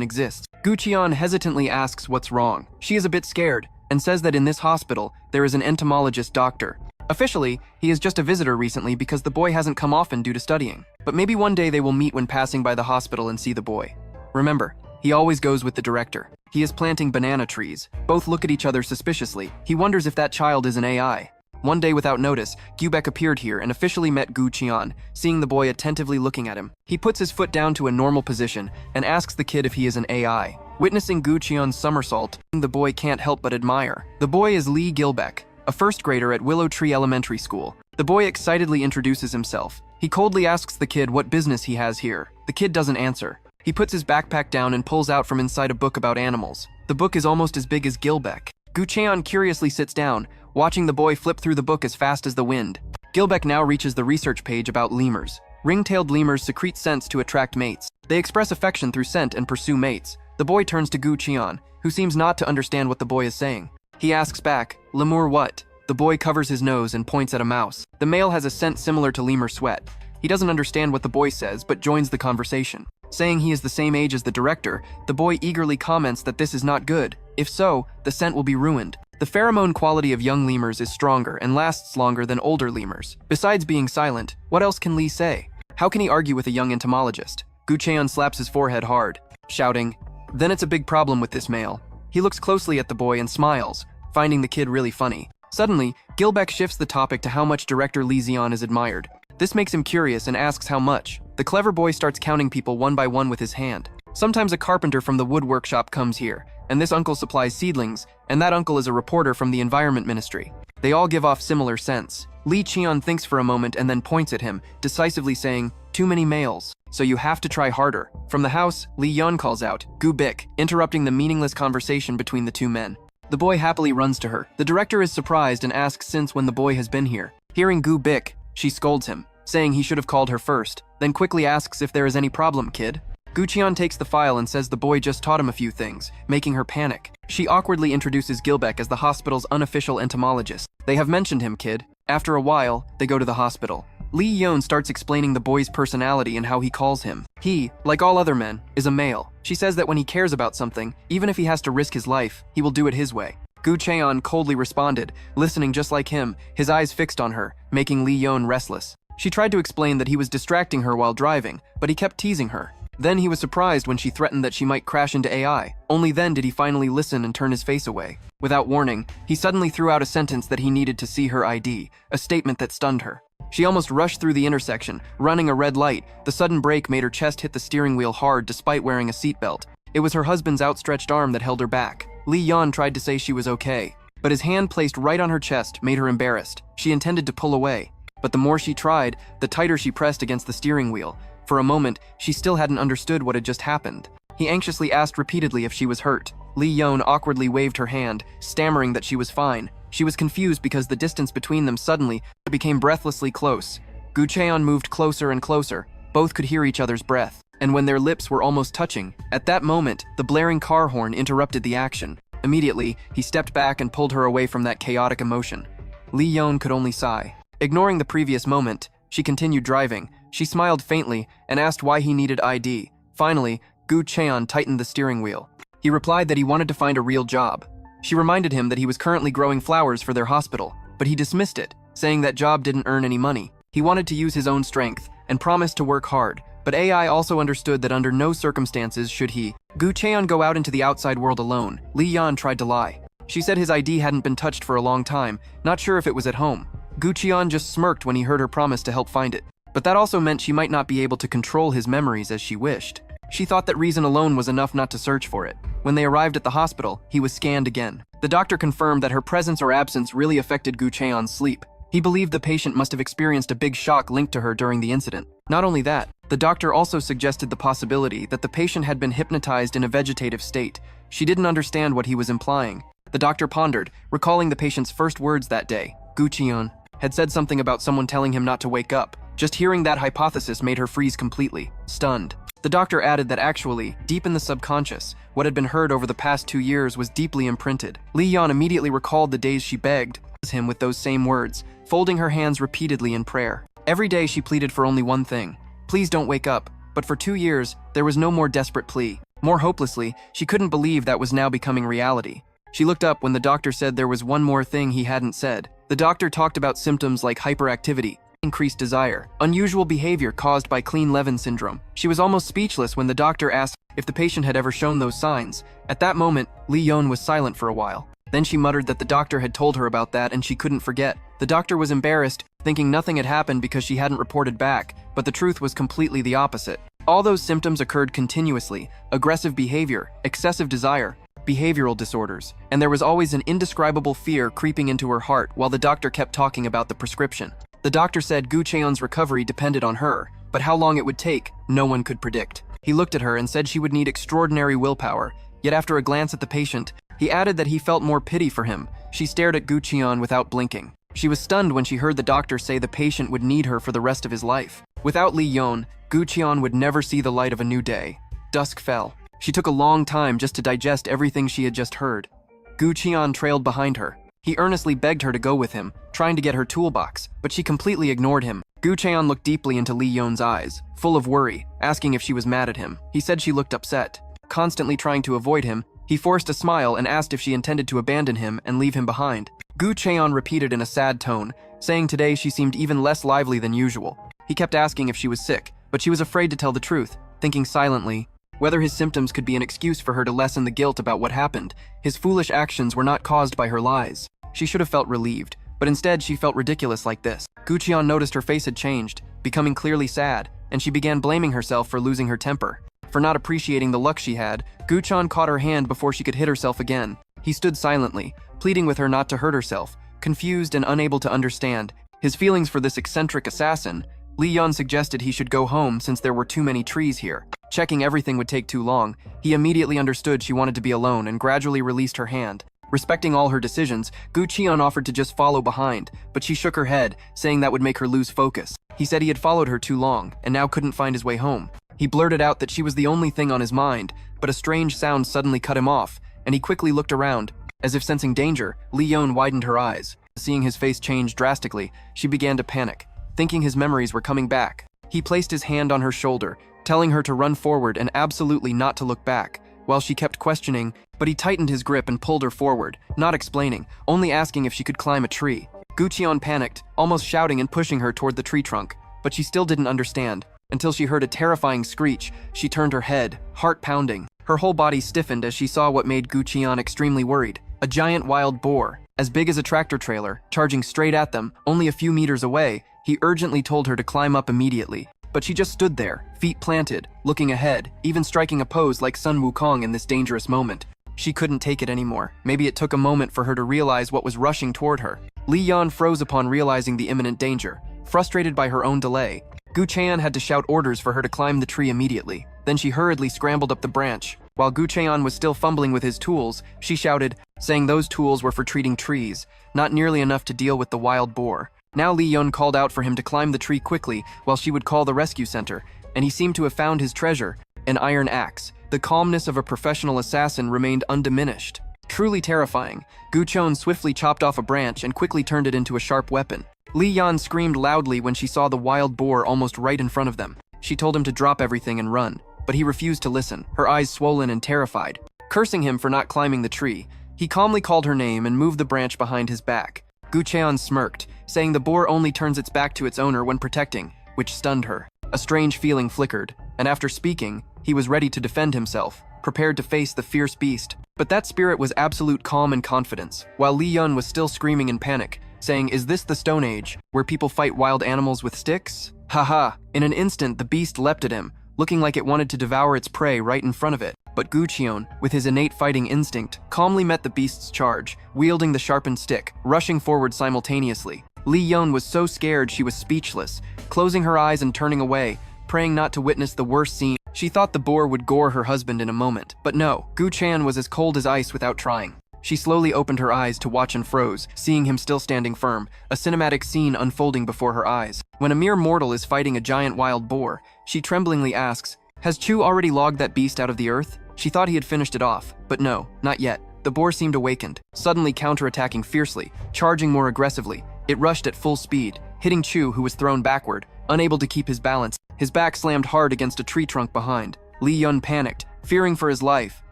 exists. Gu Qian hesitantly asks what's wrong. She is a bit scared, and says that in this hospital, there is an entomologist doctor. Officially, he is just a visitor recently because the boy hasn't come often due to studying. But maybe one day they will meet when passing by the hospital and see the boy. Remember, he always goes with the director. He is planting banana trees. Both look at each other suspiciously. He wonders if that child is an AI. One day without notice, Gyubek appeared here and officially met Gu Qian, seeing the boy attentively looking at him. He puts his foot down to a normal position and asks the kid if he is an AI. Witnessing Gu Qian's somersault, the boy can't help but admire. The boy is Lee Gilbeck, a first grader at Willow Tree Elementary School. The boy excitedly introduces himself. He coldly asks the kid what business he has here. The kid doesn't answer. He puts his backpack down and pulls out from inside a book about animals. The book is almost as big as Gilbeck. Gu Qian curiously sits down, watching the boy flip through the book as fast as the wind. Gilbeck now reaches the research page about lemurs. Ring-tailed lemurs secrete scents to attract mates. They express affection through scent and pursue mates. The boy turns to Gu Qian, who seems not to understand what the boy is saying. He asks back, "Lemur what?" The boy covers his nose and points at a mouse. The male has a scent similar to lemur sweat. He doesn't understand what the boy says, but joins the conversation. Saying he is the same age as the director, the boy eagerly comments that this is not good. If so, the scent will be ruined. The pheromone quality of young lemurs is stronger and lasts longer than older lemurs. Besides being silent, what else can Lee say? How can he argue with a young entomologist? Gu Qian slaps his forehead hard, shouting, "Then it's a big problem with this male." He looks closely at the boy and smiles, finding the kid really funny. Suddenly, Gilbeck shifts the topic to how much director Lee Zion is admired. This makes him curious and asks how much. The clever boy starts counting people one by one with his hand. Sometimes a carpenter from the wood workshop comes here, and this uncle supplies seedlings, and that uncle is a reporter from the Environment Ministry. They all give off similar scents. Lee Qian thinks for a moment and then points at him, decisively saying, "Too many males, so you have to try harder." From the house, Lee Yun calls out, "Gu Bik," interrupting the meaningless conversation between the two men. The boy happily runs to her. The director is surprised and asks since when the boy has been here. Hearing Gu Bik, she scolds him, saying he should have called her first, then quickly asks if there is any problem, kid. Gu Qian takes the file and says the boy just taught him a few things, making her panic. She awkwardly introduces Gilbeck as the hospital's unofficial entomologist. "They have mentioned him, kid." After a while, they go to the hospital. Lee Yun starts explaining the boy's personality and how he calls him. He, like all other men, is a male. She says that when he cares about something, even if he has to risk his life, he will do it his way. Gu Cheon coldly responded, listening just like him, his eyes fixed on her, making Lee Yun restless. She tried to explain that he was distracting her while driving, but he kept teasing her. Then he was surprised when she threatened that she might crash into AI. Only then did he finally listen and turn his face away. Without warning, he suddenly threw out a sentence that he needed to see her ID, a statement that stunned her. She almost rushed through the intersection, running a red light. The sudden brake made her chest hit the steering wheel hard despite wearing a seatbelt. It was her husband's outstretched arm that held her back. Lee Yan tried to say she was okay, but his hand placed right on her chest made her embarrassed. She intended to pull away, but the more she tried, the tighter she pressed against the steering wheel. For a moment, she still hadn't understood what had just happened. He anxiously asked repeatedly if she was hurt. Lee Yon awkwardly waved her hand, stammering that she was fine. She was confused because the distance between them suddenly became breathlessly close. Gu Cheon moved closer and closer. Both could hear each other's breath, and when their lips were almost touching, at that moment, the blaring car horn interrupted the action. Immediately, he stepped back and pulled her away from that chaotic emotion. Lee Yon could only sigh. Ignoring the previous moment, she continued driving. She smiled faintly and asked why he needed ID. Finally, Gu Cheon tightened the steering wheel. He replied that he wanted to find a real job. She reminded him that he was currently growing flowers for their hospital, but he dismissed it, saying that job didn't earn any money. He wanted to use his own strength and promised to work hard, but AI also understood that under no circumstances should he. Gu Cheon go out into the outside world alone. Lee Yan tried to lie. She said his ID hadn't been touched for a long time, not sure if it was at home. Gu Cheon just smirked when he heard her promise to help find it. But that also meant she might not be able to control his memories as she wished. She thought that reason alone was enough not to search for it. When they arrived at the hospital, he was scanned again. The doctor confirmed that her presence or absence really affected Gu Cheon's sleep. He believed the patient must have experienced a big shock linked to her during the incident. Not only that, the doctor also suggested the possibility that the patient had been hypnotized in a vegetative state. She didn't understand what he was implying. The doctor pondered, recalling the patient's first words that day. Gu Cheon had said something about someone telling him not to wake up. Just hearing that hypothesis made her freeze completely, stunned. The doctor added that actually, deep in the subconscious, what had been heard over the past 2 years was deeply imprinted. Lee Yan immediately recalled the days she begged him with those same words, folding her hands repeatedly in prayer. Every day she pleaded for only one thing: please don't wake up. But for 2 years, there was no more desperate plea. More hopelessly, she couldn't believe that was now becoming reality. She looked up when the doctor said there was one more thing he hadn't said. The doctor talked about symptoms like hyperactivity, increased desire, unusual behavior caused by Klein-Levin syndrome. She was almost speechless when the doctor asked if the patient had ever shown those signs. At that moment, Lee Yeon was silent for a while. Then she muttered that the doctor had told her about that and she couldn't forget. The doctor was embarrassed, thinking nothing had happened because she hadn't reported back, but the truth was completely the opposite. All those symptoms occurred continuously: aggressive behavior, excessive desire, behavioral disorders, and there was always an indescribable fear creeping into her heart while the doctor kept talking about the prescription. The doctor said Gu Cheon's recovery depended on her, but how long it would take, no one could predict. He looked at her and said she would need extraordinary willpower, yet after a glance at the patient, he added that he felt more pity for him. She stared at Gu Cheon without blinking. She was stunned when she heard the doctor say the patient would need her for the rest of his life. Without Lee Yeon, Gu Cheon would never see the light of a new day. Dusk fell. She took a long time just to digest everything she had just heard. Gu Cheon trailed behind her. He earnestly begged her to go with him, trying to get her toolbox, but she completely ignored him. Gu Cheon looked deeply into Lee Yeon's eyes, full of worry, asking if she was mad at him. He said she looked upset. Constantly trying to avoid him, he forced a smile and asked if she intended to abandon him and leave him behind. Gu Cheon repeated in a sad tone, saying today she seemed even less lively than usual. He kept asking if she was sick, but she was afraid to tell the truth, thinking silently whether his symptoms could be an excuse for her to lessen the guilt about what happened. His foolish actions were not caused by her lies. She should have felt relieved, but instead she felt ridiculous like this. Gu Cheon noticed her face had changed, becoming clearly sad, and she began blaming herself for losing her temper. For not appreciating the luck she had, Gu Cheon caught her hand before she could hit herself again. He stood silently, pleading with her not to hurt herself, confused and unable to understand his feelings for this eccentric assassin. Lee Yeon suggested he should go home since there were too many trees here. Checking everything would take too long. He immediately understood she wanted to be alone and gradually released her hand. Respecting all her decisions, Gu Cheon offered to just follow behind, but she shook her head, saying that would make her lose focus. He said he had followed her too long and now couldn't find his way home. He blurted out that she was the only thing on his mind, but a strange sound suddenly cut him off, and he quickly looked around. As if sensing danger, Lee Yeon widened her eyes. Seeing his face change drastically, she began to panic, thinking his memories were coming back. He placed his hand on her shoulder, telling her to run forward and absolutely not to look back, while she kept questioning, but he tightened his grip and pulled her forward, not explaining, only asking if she could climb a tree. Gu Cheon panicked, almost shouting and pushing her toward the tree trunk, but she still didn't understand. Until she heard a terrifying screech, she turned her head, heart pounding. Her whole body stiffened as she saw what made Gu Cheon extremely worried. A giant wild boar, as big as a tractor trailer, charging straight at them, only a few meters away. He urgently told her to climb up immediately. But she just stood there, feet planted, looking ahead, even striking a pose like Sun Wukong in this dangerous moment. She couldn't take it anymore. Maybe it took a moment for her to realize what was rushing toward her. Lee Yeon froze upon realizing the imminent danger. Frustrated by her own delay, Gu Cheon had to shout orders for her to climb the tree immediately. Then she hurriedly scrambled up the branch. While Gu Cheon was still fumbling with his tools, she shouted, saying those tools were for treating trees, not nearly enough to deal with the wild boar. Now Lee Yeon called out for him to climb the tree quickly while she would call the rescue center, and he seemed to have found his treasure, an iron axe. The calmness of a professional assassin remained undiminished. Truly terrifying, Gu Cheon swiftly chopped off a branch and quickly turned it into a sharp weapon. Lee Yeon screamed loudly when she saw the wild boar almost right in front of them. She told him to drop everything and run, but he refused to listen, her eyes swollen and terrified. Cursing him for not climbing the tree, he calmly called her name and moved the branch behind his back. Gu Cheon smirked, saying the boar only turns its back to its owner when protecting, which stunned her. A strange feeling flickered, and after speaking, he was ready to defend himself, prepared to face the fierce beast. But that spirit was absolute calm and confidence, while Lee Yeon was still screaming in panic, saying, "Is this the Stone Age, where people fight wild animals with sticks?" Haha! In an instant, the beast leapt at him, looking like it wanted to devour its prey right in front of it. But Gu Cheon, with his innate fighting instinct, calmly met the beast's charge, wielding the sharpened stick, rushing forward simultaneously. Lee Yeon was so scared she was speechless, closing her eyes and turning away, praying not to witness the worst scene. She thought the boar would gore her husband in a moment, but no, Gu Cheon was as cold as ice without trying. She slowly opened her eyes to watch and froze, seeing him still standing firm, a cinematic scene unfolding before her eyes. When a mere mortal is fighting a giant wild boar, she tremblingly asks, "Has Chu already logged that beast out of the earth?" She thought he had finished it off, but no, not yet. The boar seemed awakened, suddenly counterattacking fiercely, charging more aggressively, It rushed at full speed, hitting Chu, who was thrown backward, unable to keep his balance. His back slammed hard against a tree trunk behind. Lee Yun panicked, fearing for his life,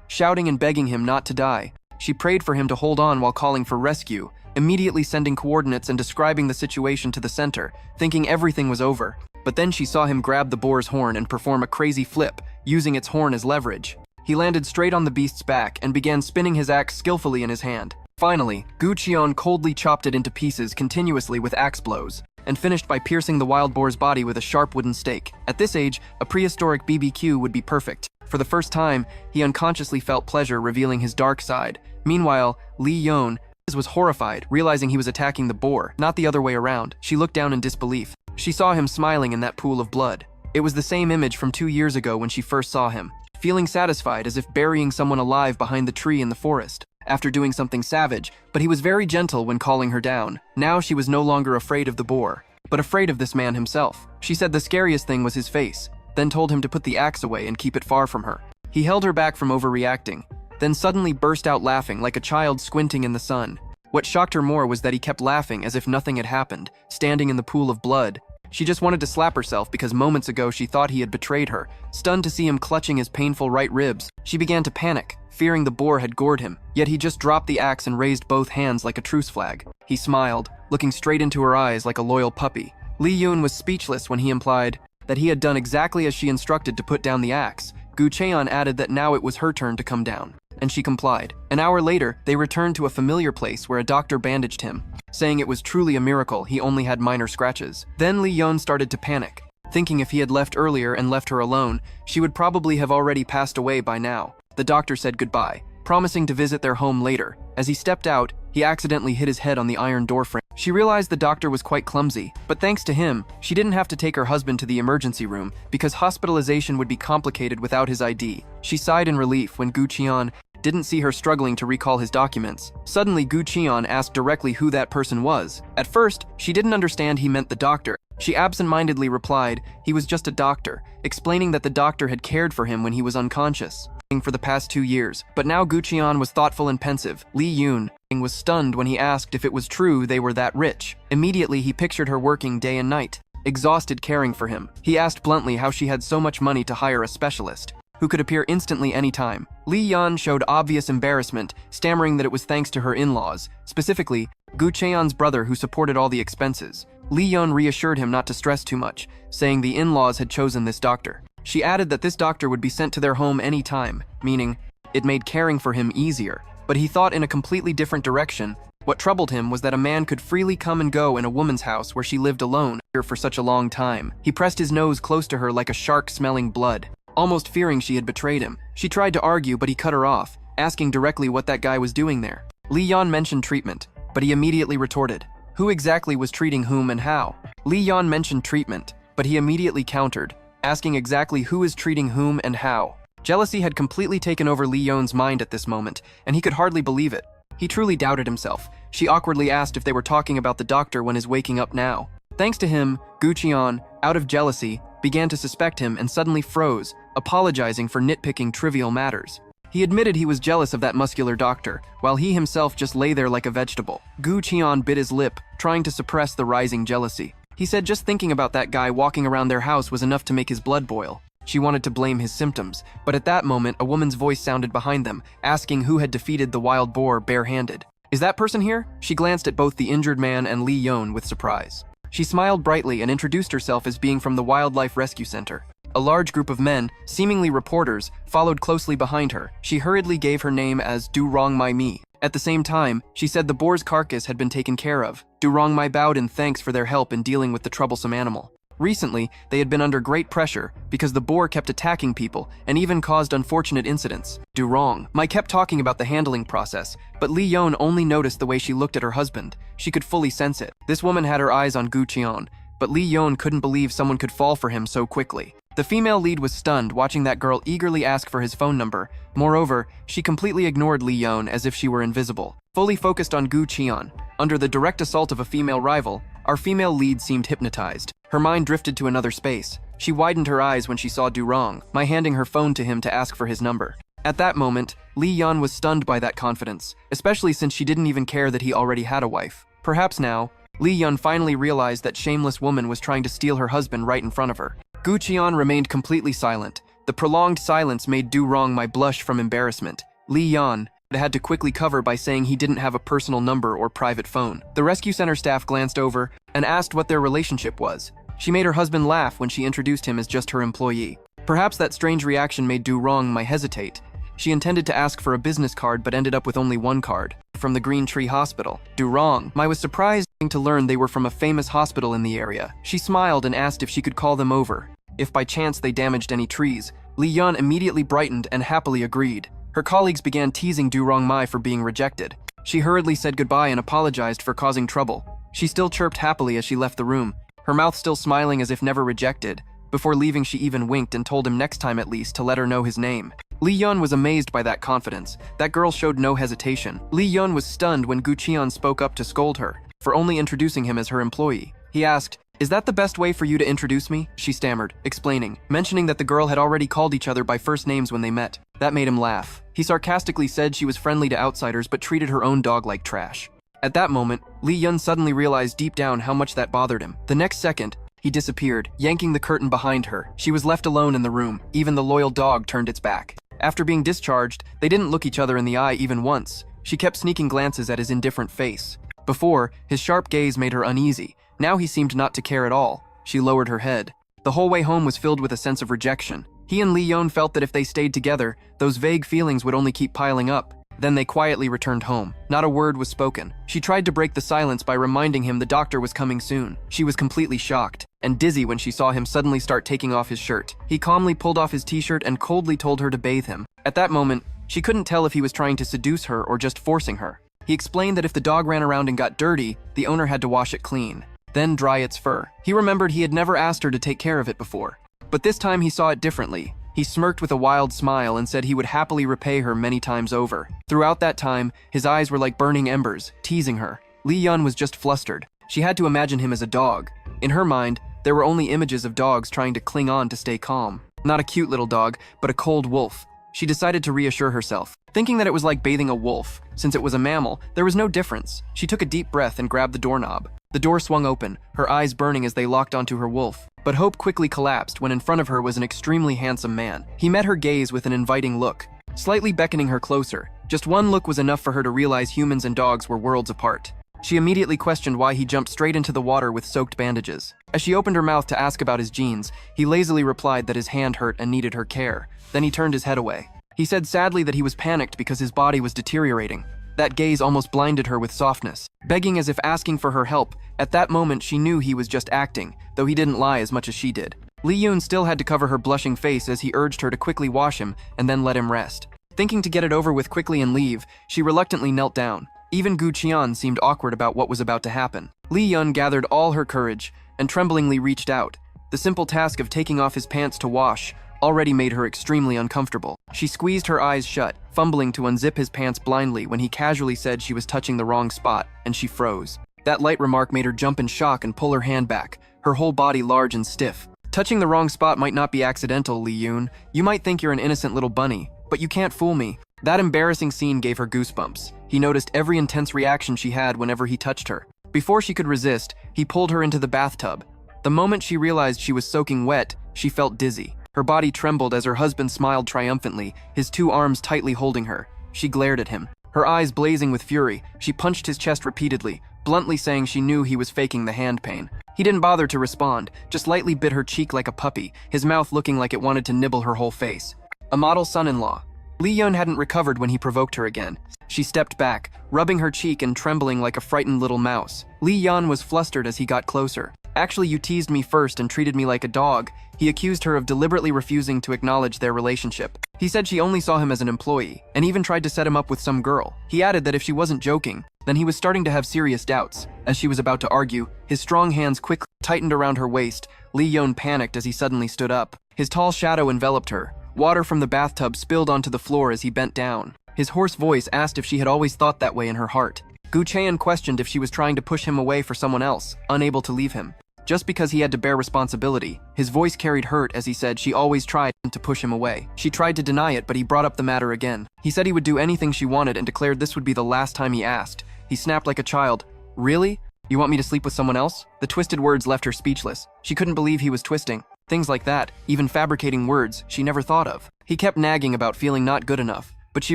shouting and begging him not to die. She prayed for him to hold on while calling for rescue, immediately sending coordinates and describing the situation to the center, thinking everything was over. But then she saw him grab the boar's horn and perform a crazy flip, using its horn as leverage. He landed straight on the beast's back and began spinning his axe skillfully in his hand. Finally, Gu Qian coldly chopped it into pieces continuously with axe blows, and finished by piercing the wild boar's body with a sharp wooden stake. At this age, a prehistoric BBQ would be perfect. For the first time, he unconsciously felt pleasure revealing his dark side. Meanwhile, Li Yun was horrified, realizing he was attacking the boar, not the other way around. She looked down in disbelief. She saw him smiling in that pool of blood. It was the same image from 2 years ago when she first saw him, feeling satisfied as if burying someone alive behind the tree in the forest, after doing something savage, but he was very gentle when calling her down. Now she was no longer afraid of the boar, but afraid of this man himself. She said the scariest thing was his face, then told him to put the axe away and keep it far from her. He held her back from overreacting, then suddenly burst out laughing like a child squinting in the sun. What shocked her more was that he kept laughing as if nothing had happened, standing in the pool of blood. She just wanted to slap herself because moments ago she thought he had betrayed her. Stunned to see him clutching his painful right ribs, she began to panic, fearing the boar had gored him. Yet he just dropped the axe and raised both hands like a truce flag. He smiled, looking straight into her eyes like a loyal puppy. Li Yun was speechless when he implied that he had done exactly as she instructed to put down the axe. Gu Cheon added that now it was her turn to come down, and she complied. An hour later, they returned to a familiar place where a doctor bandaged him, saying it was truly a miracle he only had minor scratches. Then Li Yun started to panic, thinking if he had left earlier and left her alone, she would probably have already passed away by now. The doctor said goodbye, promising to visit their home later. As he stepped out, he accidentally hit his head on the iron doorframe. She realized the doctor was quite clumsy, but thanks to him, she didn't have to take her husband to the emergency room because hospitalization would be complicated without his ID. She sighed in relief when Gu Qian didn't see her struggling to recall his documents. Suddenly, Gu Qian asked directly who that person was. At first, she didn't understand he meant the doctor. She absent-mindedly replied he was just a doctor, explaining that the doctor had cared for him when he was unconscious for the past 2 years. But now Gu Qian was thoughtful and pensive. Li Yun was stunned when he asked if it was true they were that rich. Immediately, he pictured her working day and night, exhausted caring for him. He asked bluntly how she had so much money to hire a specialist who could appear instantly anytime. Li Yun showed obvious embarrassment, stammering that it was thanks to her in-laws, specifically Gu Cheon's brother who supported all the expenses. Li Yun reassured him not to stress too much, saying the in-laws had chosen this doctor. She added that this doctor would be sent to their home any time, meaning it made caring for him easier. But he thought in a completely different direction. What troubled him was that a man could freely come and go in a woman's house where she lived alone for such a long time. He pressed his nose close to her like a shark smelling blood, almost fearing she had betrayed him. She tried to argue, but he cut her off, asking directly what that guy was doing there. Li Yan mentioned treatment, but he immediately retorted, who exactly was treating whom and how? Li Yan mentioned treatment, but he immediately countered, asking exactly who is treating whom and how. Jealousy had completely taken over Li Yun's mind at this moment, and he could hardly believe it. He truly doubted himself. She awkwardly asked if they were talking about the doctor when is waking up now. Thanks to him, Gu Qian, out of jealousy, began to suspect him and suddenly froze, apologizing for nitpicking trivial matters. He admitted he was jealous of that muscular doctor, while he himself just lay there like a vegetable. Gu Qian bit his lip, trying to suppress the rising jealousy. He said just thinking about that guy walking around their house was enough to make his blood boil. She wanted to blame his symptoms, but at that moment, a woman's voice sounded behind them, asking who had defeated the wild boar barehanded. Is that person here? She glanced at both the injured man and Li Yun with surprise. She smiled brightly and introduced herself as being from the Wildlife Rescue Center. A large group of men, seemingly reporters, followed closely behind her. She hurriedly gave her name as Du Rong Mai Mi. At the same time, she said the boar's carcass had been taken care of. Du Rong Mai bowed in thanks for their help in dealing with the troublesome animal. Recently, they had been under great pressure because the boar kept attacking people and even caused unfortunate incidents. Du Rong Mai kept talking about the handling process, but Li Yun only noticed the way she looked at her husband. She could fully sense it. This woman had her eyes on Gu Qian, but Li Yun couldn't believe someone could fall for him so quickly. The female lead was stunned watching that girl eagerly ask for his phone number. Moreover, she completely ignored Li Yun as if she were invisible. Fully focused on Gu Qian, under the direct assault of a female rival, our female lead seemed hypnotized. Her mind drifted to another space. She widened her eyes when she saw Du Rong Mai handing her phone to him to ask for his number. At that moment, Li Yun was stunned by that confidence, especially since she didn't even care that he already had a wife. Perhaps now, Lee Yun finally realized that shameless woman was trying to steal her husband right in front of her. Gu Qian remained completely silent. The prolonged silence made Du Rongmai blush from embarrassment. Lee Yan had to quickly cover by saying he didn't have a personal number or private phone. The rescue center staff glanced over and asked what their relationship was. She made her husband laugh when she introduced him as just her employee. Perhaps that strange reaction made Du Rongmai hesitate. She intended to ask for a business card but ended up with only one card. From the Green Tree Hospital. Du Rongmai was surprised to learn they were from a famous hospital in the area. She smiled and asked if she could call them over. If by chance they damaged any trees, Lee Yun immediately brightened and happily agreed. Her colleagues began teasing Du Rongmai for being rejected. She hurriedly said goodbye and apologized for causing trouble. She still chirped happily as she left the room, her mouth still smiling as if never rejected. Before leaving, she even winked and told him next time at least to let her know his name. Lee Yun was amazed by that confidence. That girl showed no hesitation. Lee Yun was stunned when Gu Qian spoke up to scold her for only introducing him as her employee. He asked, "Is that the best way for you to introduce me?" She stammered, explaining, mentioning that the girl had already called each other by first names when they met. That made him laugh. He sarcastically said she was friendly to outsiders but treated her own dog like trash. At that moment, Lee Yun suddenly realized deep down how much that bothered him. The next second, he disappeared, yanking the curtain behind her. She was left alone in the room. Even the loyal dog turned its back. After being discharged, they didn't look each other in the eye even once. She kept sneaking glances at his indifferent face. Before, his sharp gaze made her uneasy. Now he seemed not to care at all. She lowered her head. The whole way home was filled with a sense of rejection. He and Lee Yun felt that if they stayed together, those vague feelings would only keep piling up. Then they quietly returned home. Not a word was spoken. She tried to break the silence by reminding him the doctor was coming soon. She was completely shocked and dizzy when she saw him suddenly start taking off his shirt. He calmly pulled off his t-shirt and coldly told her to bathe him. At that moment, she couldn't tell if he was trying to seduce her or just forcing her. He explained that if the dog ran around and got dirty, the owner had to wash it clean, then dry its fur. He remembered he had never asked her to take care of it before. But this time he saw it differently. He smirked with a wild smile and said he would happily repay her many times over. Throughout that time, his eyes were like burning embers, teasing her. Lee Yun was just flustered. She had to imagine him as a dog. In her mind, there were only images of dogs trying to cling on to stay calm. Not a cute little dog, but a cold wolf. She decided to reassure herself, thinking that it was like bathing a wolf. Since it was a mammal, there was no difference. She took a deep breath and grabbed the doorknob. The door swung open, her eyes burning as they locked onto her wolf. But hope quickly collapsed when in front of her was an extremely handsome man. He met her gaze with an inviting look, slightly beckoning her closer. Just one look was enough for her to realize humans and dogs were worlds apart. She immediately questioned why he jumped straight into the water with soaked bandages. As she opened her mouth to ask about his jeans, he lazily replied that his hand hurt and needed her care. Then he turned his head away. He said sadly that he was panicked because his body was deteriorating. That gaze almost blinded her with softness, begging as if asking for her help. At that moment, she knew he was just acting, though he didn't lie as much as she did. Lee Yun still had to cover her blushing face as he urged her to quickly wash him and then let him rest. Thinking to get it over with quickly and leave, she reluctantly knelt down. Even Gu Qian seemed awkward about what was about to happen. Lee Yun gathered all her courage and tremblingly reached out. The simple task of taking off his pants to wash already made her extremely uncomfortable. She squeezed her eyes shut, fumbling to unzip his pants blindly when he casually said she was touching the wrong spot, and she froze. That light remark made her jump in shock and pull her hand back, her whole body large and stiff. Touching the wrong spot might not be accidental, Lee Yun. You might think you're an innocent little bunny, but you can't fool me. That embarrassing scene gave her goosebumps. He noticed every intense reaction she had whenever he touched her. Before she could resist, he pulled her into the bathtub. The moment she realized she was soaking wet, she felt dizzy. Her body trembled as her husband smiled triumphantly, his two arms tightly holding her. She glared at him, her eyes blazing with fury. She punched his chest repeatedly, bluntly saying she knew he was faking the hand pain. He didn't bother to respond, just lightly bit her cheek like a puppy, his mouth looking like it wanted to nibble her whole face. A model son-in-law. Lee Yun hadn't recovered when he provoked her again. She stepped back, rubbing her cheek and trembling like a frightened little mouse. Lee Yun was flustered as he got closer. Actually, you teased me first and treated me like a dog. He accused her of deliberately refusing to acknowledge their relationship. He said she only saw him as an employee, and even tried to set him up with some girl. He added that if she wasn't joking, then he was starting to have serious doubts. As she was about to argue, his strong hands quickly tightened around her waist. Lee Yun panicked as he suddenly stood up. His tall shadow enveloped her. Water from the bathtub spilled onto the floor as he bent down. His hoarse voice asked if she had always thought that way in her heart. Gu Qian questioned if she was trying to push him away for someone else, unable to leave him. Just because he had to bear responsibility, his voice carried hurt as he said she always tried to push him away. She tried to deny it, but he brought up the matter again. He said he would do anything she wanted and declared this would be the last time he asked. He snapped like a child. Really? You want me to sleep with someone else? The twisted words left her speechless. She couldn't believe he was twisting. Things like that, even fabricating words she never thought of. He kept nagging about feeling not good enough, but she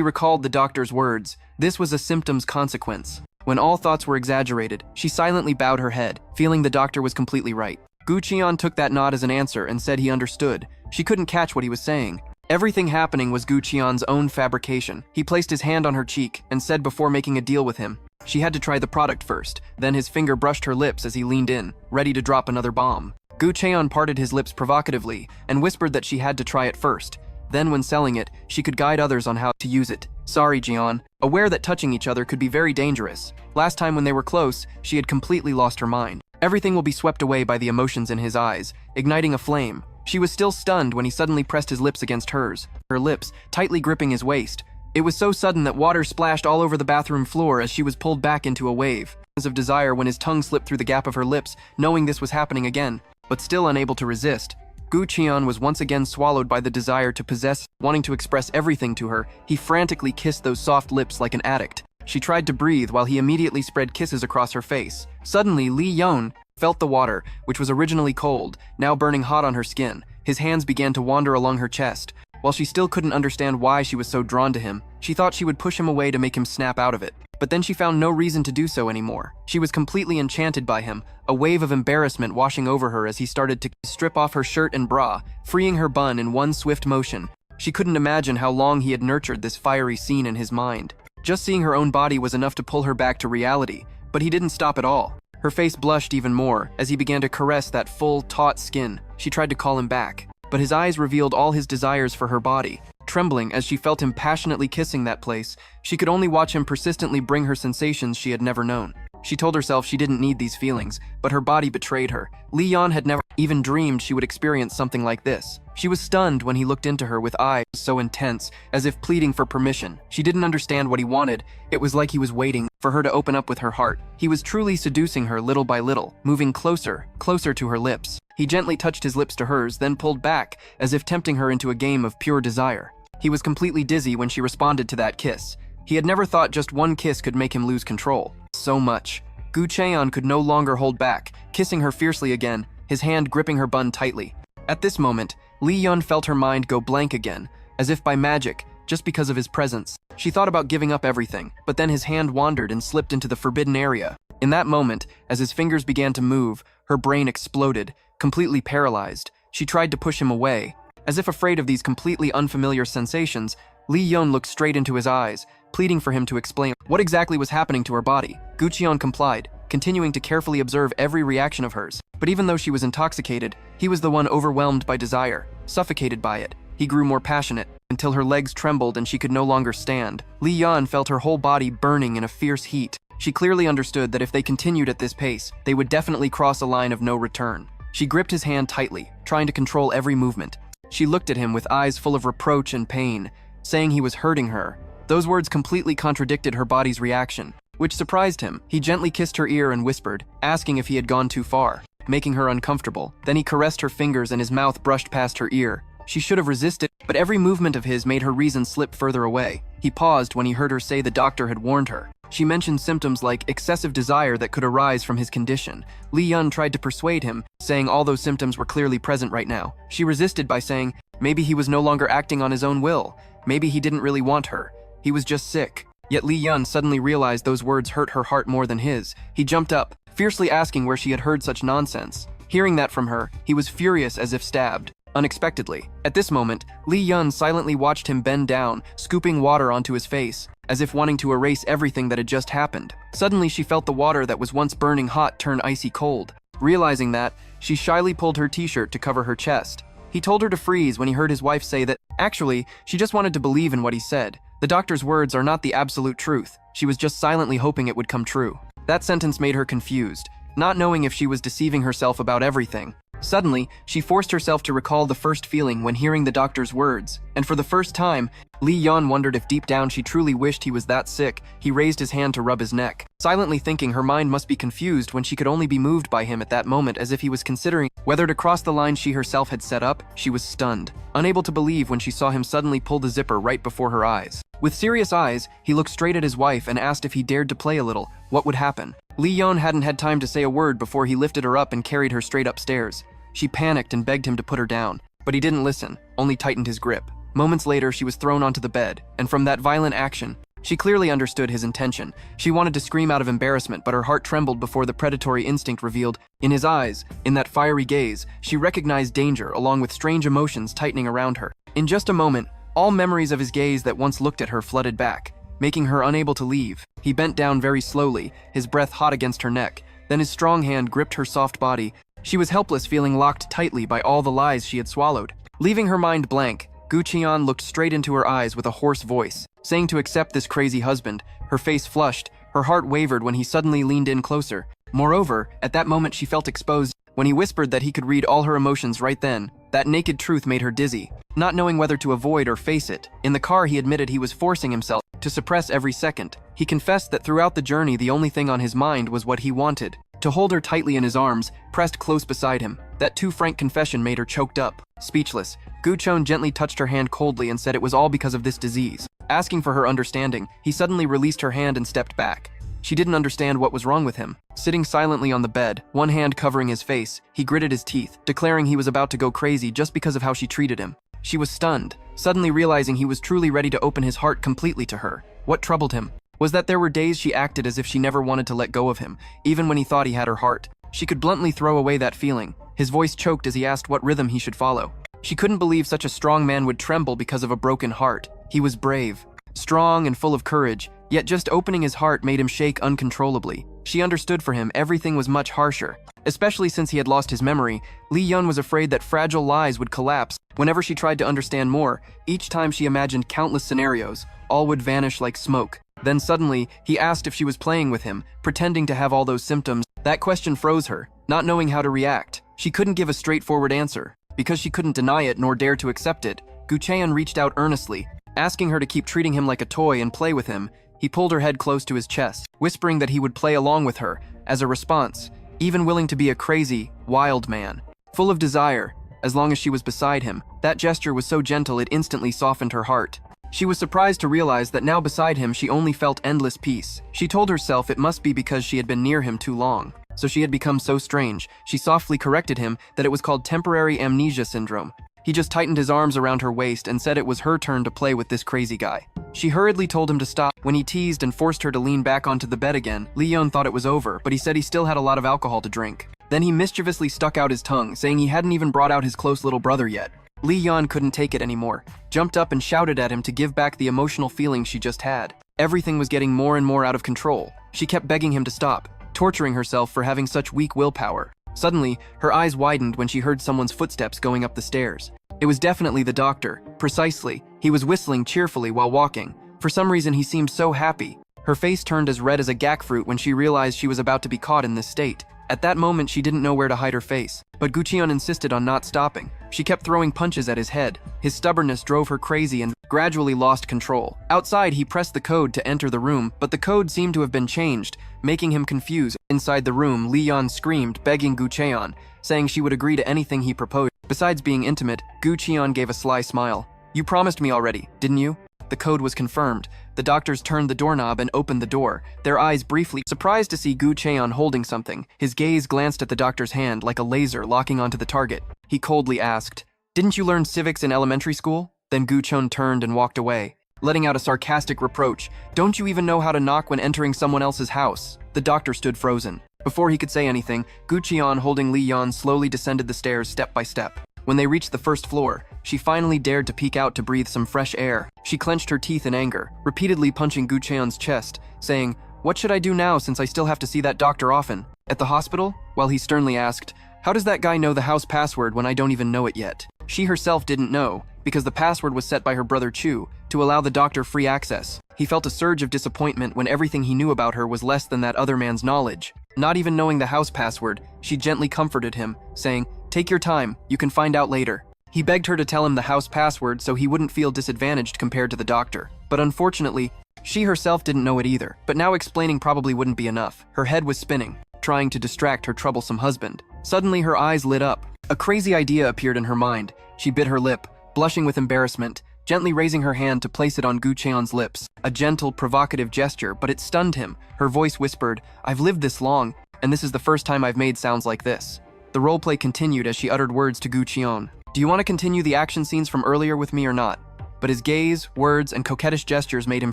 recalled the doctor's words. This was a symptom's consequence. When all thoughts were exaggerated, she silently bowed her head, feeling the doctor was completely right. Gu Qian took that nod as an answer and said he understood. She couldn't catch what he was saying. Everything happening was Gu Qian's own fabrication. He placed his hand on her cheek and said before making a deal with him, she had to try the product first. Then his finger brushed her lips as he leaned in, ready to drop another bomb. Gu Qian parted his lips provocatively and whispered that she had to try it first. Then when selling it, she could guide others on how to use it. Sorry, Jian. Aware that touching each other could be very dangerous. Last time when they were close, she had completely lost her mind. Everything will be swept away by the emotions in his eyes, igniting a flame. She was still stunned when he suddenly pressed his lips against hers, her lips tightly gripping his waist. It was so sudden that water splashed all over the bathroom floor as she was pulled back into a wave of desire when his tongue slipped through the gap of her lips, knowing this was happening again, but still unable to resist. Gu Qian was once again swallowed by the desire to possess, wanting to express everything to her. He frantically kissed those soft lips like an addict. She tried to breathe while he immediately spread kisses across her face. Suddenly, Li Yun felt the water, which was originally cold, now burning hot on her skin. His hands began to wander along her chest. While she still couldn't understand why she was so drawn to him, she thought she would push him away to make him snap out of it. But then she found no reason to do so anymore. She was completely enchanted by him, a wave of embarrassment washing over her as he started to strip off her shirt and bra, freeing her bun in one swift motion. She couldn't imagine how long he had nurtured this fiery scene in his mind. Just seeing her own body was enough to pull her back to reality, but he didn't stop at all. Her face blushed even more as he began to caress that full, taut skin. She tried to call him back, but his eyes revealed all his desires for her body. Trembling as she felt him passionately kissing that place, she could only watch him persistently bring her sensations she had never known. She told herself she didn't need these feelings, but her body betrayed her. Li Yan had never even dreamed she would experience something like this. She was stunned when he looked into her with eyes so intense, as if pleading for permission. She didn't understand what he wanted. It was like he was waiting for her to open up with her heart. He was truly seducing her little by little, moving closer, closer to her lips. He gently touched his lips to hers, then pulled back, as if tempting her into a game of pure desire. He was completely dizzy when she responded to that kiss. He had never thought just one kiss could make him lose control. So much. Gu Cheon could no longer hold back, kissing her fiercely again, his hand gripping her bun tightly. At this moment, Li Yun felt her mind go blank again, as if by magic, just because of his presence. She thought about giving up everything, but then his hand wandered and slipped into the forbidden area. In that moment, as his fingers began to move, her brain exploded, completely paralyzed. She tried to push him away. As if afraid of these completely unfamiliar sensations, Li Yun looked straight into his eyes, pleading for him to explain what exactly was happening to her body. Gu Qian complied, continuing to carefully observe every reaction of hers. But even though she was intoxicated, he was the one overwhelmed by desire, suffocated by it. He grew more passionate, until her legs trembled and she could no longer stand. Li Yan felt her whole body burning in a fierce heat. She clearly understood that if they continued at this pace, they would definitely cross a line of no return. She gripped his hand tightly, trying to control every movement. She looked at him with eyes full of reproach and pain, saying he was hurting her. Those words completely contradicted her body's reaction, which surprised him. He gently kissed her ear and whispered, asking if he had gone too far, making her uncomfortable. Then he caressed her fingers and his mouth brushed past her ear. She should have resisted, but every movement of his made her reason slip further away. He paused when he heard her say the doctor had warned her. She mentioned symptoms like excessive desire that could arise from his condition. Li Yun tried to persuade him, saying all those symptoms were clearly present right now. She resisted by saying, maybe he was no longer acting on his own will. Maybe he didn't really want her. He was just sick. Yet Li Yun suddenly realized those words hurt her heart more than his. He jumped up, fiercely asking where she had heard such nonsense. Hearing that from her, he was furious as if stabbed. Unexpectedly, at this moment, Li Yun silently watched him bend down, scooping water onto his face, as if wanting to erase everything that had just happened. Suddenly, she felt the water that was once burning hot turn icy cold. Realizing that, she shyly pulled her t-shirt to cover her chest. He told her to freeze when he heard his wife say that, actually, she just wanted to believe in what he said. The doctor's words are not the absolute truth. She was just silently hoping it would come true. That sentence made her confused, not knowing if she was deceiving herself about everything. Suddenly, she forced herself to recall the first feeling when hearing the doctor's words, and for the first time, Li Yan wondered if deep down she truly wished he was that sick. He raised his hand to rub his neck, silently thinking her mind must be confused when she could only be moved by him at that moment, as if he was considering whether to cross the line she herself had set up. She was stunned, unable to believe when she saw him suddenly pull the zipper right before her eyes. With serious eyes, he looked straight at his wife and asked if he dared to play a little, what would happen? Lee Yeon hadn't had time to say a word before he lifted her up and carried her straight upstairs. She panicked and begged him to put her down, but he didn't listen, only tightened his grip. Moments later, she was thrown onto the bed, and from that violent action, she clearly understood his intention. She wanted to scream out of embarrassment, but her heart trembled before the predatory instinct revealed. In his eyes, in that fiery gaze, she recognized danger along with strange emotions tightening around her. In just a moment, all memories of his gaze that once looked at her flooded back, making her unable to leave. He bent down very slowly, his breath hot against her neck. Then his strong hand gripped her soft body. She was helpless, feeling locked tightly by all the lies she had swallowed. Leaving her mind blank, Gu Cheon looked straight into her eyes with a hoarse voice, saying to accept this crazy husband. Her face flushed, her heart wavered when he suddenly leaned in closer. Moreover, at that moment she felt exposed. When he whispered that he could read all her emotions right then, that naked truth made her dizzy, not knowing whether to avoid or face it. In the car, he admitted he was forcing himself to suppress every second. He confessed that throughout the journey, the only thing on his mind was what he wanted. To hold her tightly in his arms, pressed close beside him. That too frank confession made her choked up. Speechless, Gu Cheon gently touched her hand coldly and said it was all because of this disease. Asking for her understanding, he suddenly released her hand and stepped back. She didn't understand what was wrong with him. Sitting silently on the bed, one hand covering his face, he gritted his teeth, declaring he was about to go crazy just because of how she treated him. She was stunned, suddenly realizing he was truly ready to open his heart completely to her. What troubled him was that there were days she acted as if she never wanted to let go of him, even when he thought he had her heart. She could bluntly throw away that feeling. His voice choked as he asked what rhythm he should follow. She couldn't believe such a strong man would tremble because of a broken heart. He was brave, strong and full of courage, yet just opening his heart made him shake uncontrollably. She understood for him everything was much harsher. Especially since he had lost his memory, Lee Yeon was afraid that fragile lies would collapse. Whenever she tried to understand more, each time she imagined countless scenarios, all would vanish like smoke. Then suddenly, he asked if she was playing with him, pretending to have all those symptoms. That question froze her, not knowing how to react. She couldn't give a straightforward answer. Because she couldn't deny it nor dare to accept it, Gu Cheon reached out earnestly, asking her to keep treating him like a toy and play with him. He pulled her head close to his chest, whispering that he would play along with her. As a response, even willing to be a crazy, wild man, full of desire, as long as she was beside him. That gesture was so gentle it instantly softened her heart. She was surprised to realize that now beside him she only felt endless peace. She told herself it must be because she had been near him too long. So she had become so strange. She softly corrected him that it was called temporary amnesia syndrome. He just tightened his arms around her waist and said it was her turn to play with this crazy guy. She hurriedly told him to stop. When he teased and forced her to lean back onto the bed again, Lee Yeon thought it was over, but he said he still had a lot of alcohol to drink. Then he mischievously stuck out his tongue, saying he hadn't even brought out his close little brother yet. Lee Yeon couldn't take it anymore, jumped up and shouted at him to give back the emotional feeling she just had. Everything was getting more and more out of control. She kept begging him to stop, torturing herself for having such weak willpower. Suddenly, her eyes widened when she heard someone's footsteps going up the stairs. It was definitely the doctor. Precisely. He was whistling cheerfully while walking. For some reason, he seemed so happy. Her face turned as red as a jackfruit when she realized she was about to be caught in this state. At that moment, she didn't know where to hide her face. But Gu Cheon insisted on not stopping. She kept throwing punches at his head. His stubbornness drove her crazy and gradually lost control. Outside, he pressed the code to enter the room, but the code seemed to have been changed, making him confused. Inside the room, Lee Yeon screamed, begging Gu Cheon, saying she would agree to anything he proposed. Besides being intimate, Gu Cheon gave a sly smile. "You promised me already, didn't you?" The code was confirmed. The doctors turned the doorknob and opened the door, their eyes briefly surprised to see Gu Cheon holding something. His gaze glanced at the doctor's hand like a laser locking onto the target. He coldly asked, "Didn't you learn civics in elementary school?" Then Gu Cheon turned and walked away, letting out a sarcastic reproach. "Don't you even know how to knock when entering someone else's house?" The doctor stood frozen. Before he could say anything, Gu Cheon holding Lee Yeon slowly descended the stairs step by step. When they reached the first floor, she finally dared to peek out to breathe some fresh air. She clenched her teeth in anger, repeatedly punching Gu Cheon's chest, saying, "What should I do now since I still have to see that doctor often? At the hospital?" While he sternly asked, "How does that guy know the house password when I don't even know it yet?" She herself didn't know, because the password was set by her brother Chu to allow the doctor free access. He felt a surge of disappointment when everything he knew about her was less than that other man's knowledge. Not even knowing the house password, she gently comforted him, saying, "Take your time, you can find out later." He begged her to tell him the house password so he wouldn't feel disadvantaged compared to the doctor. But unfortunately, she herself didn't know it either. But now explaining probably wouldn't be enough. Her head was spinning, trying to distract her troublesome husband. Suddenly her eyes lit up. A crazy idea appeared in her mind. She bit her lip, blushing with embarrassment, gently raising her hand to place it on Gu Cheon's lips. A gentle, provocative gesture, but it stunned him. Her voice whispered, "I've lived this long, and this is the first time I've made sounds like this." The roleplay continued as she uttered words to Gu Cheon. "Do you want to continue the action scenes from earlier with me or not?" But his gaze, words, and coquettish gestures made him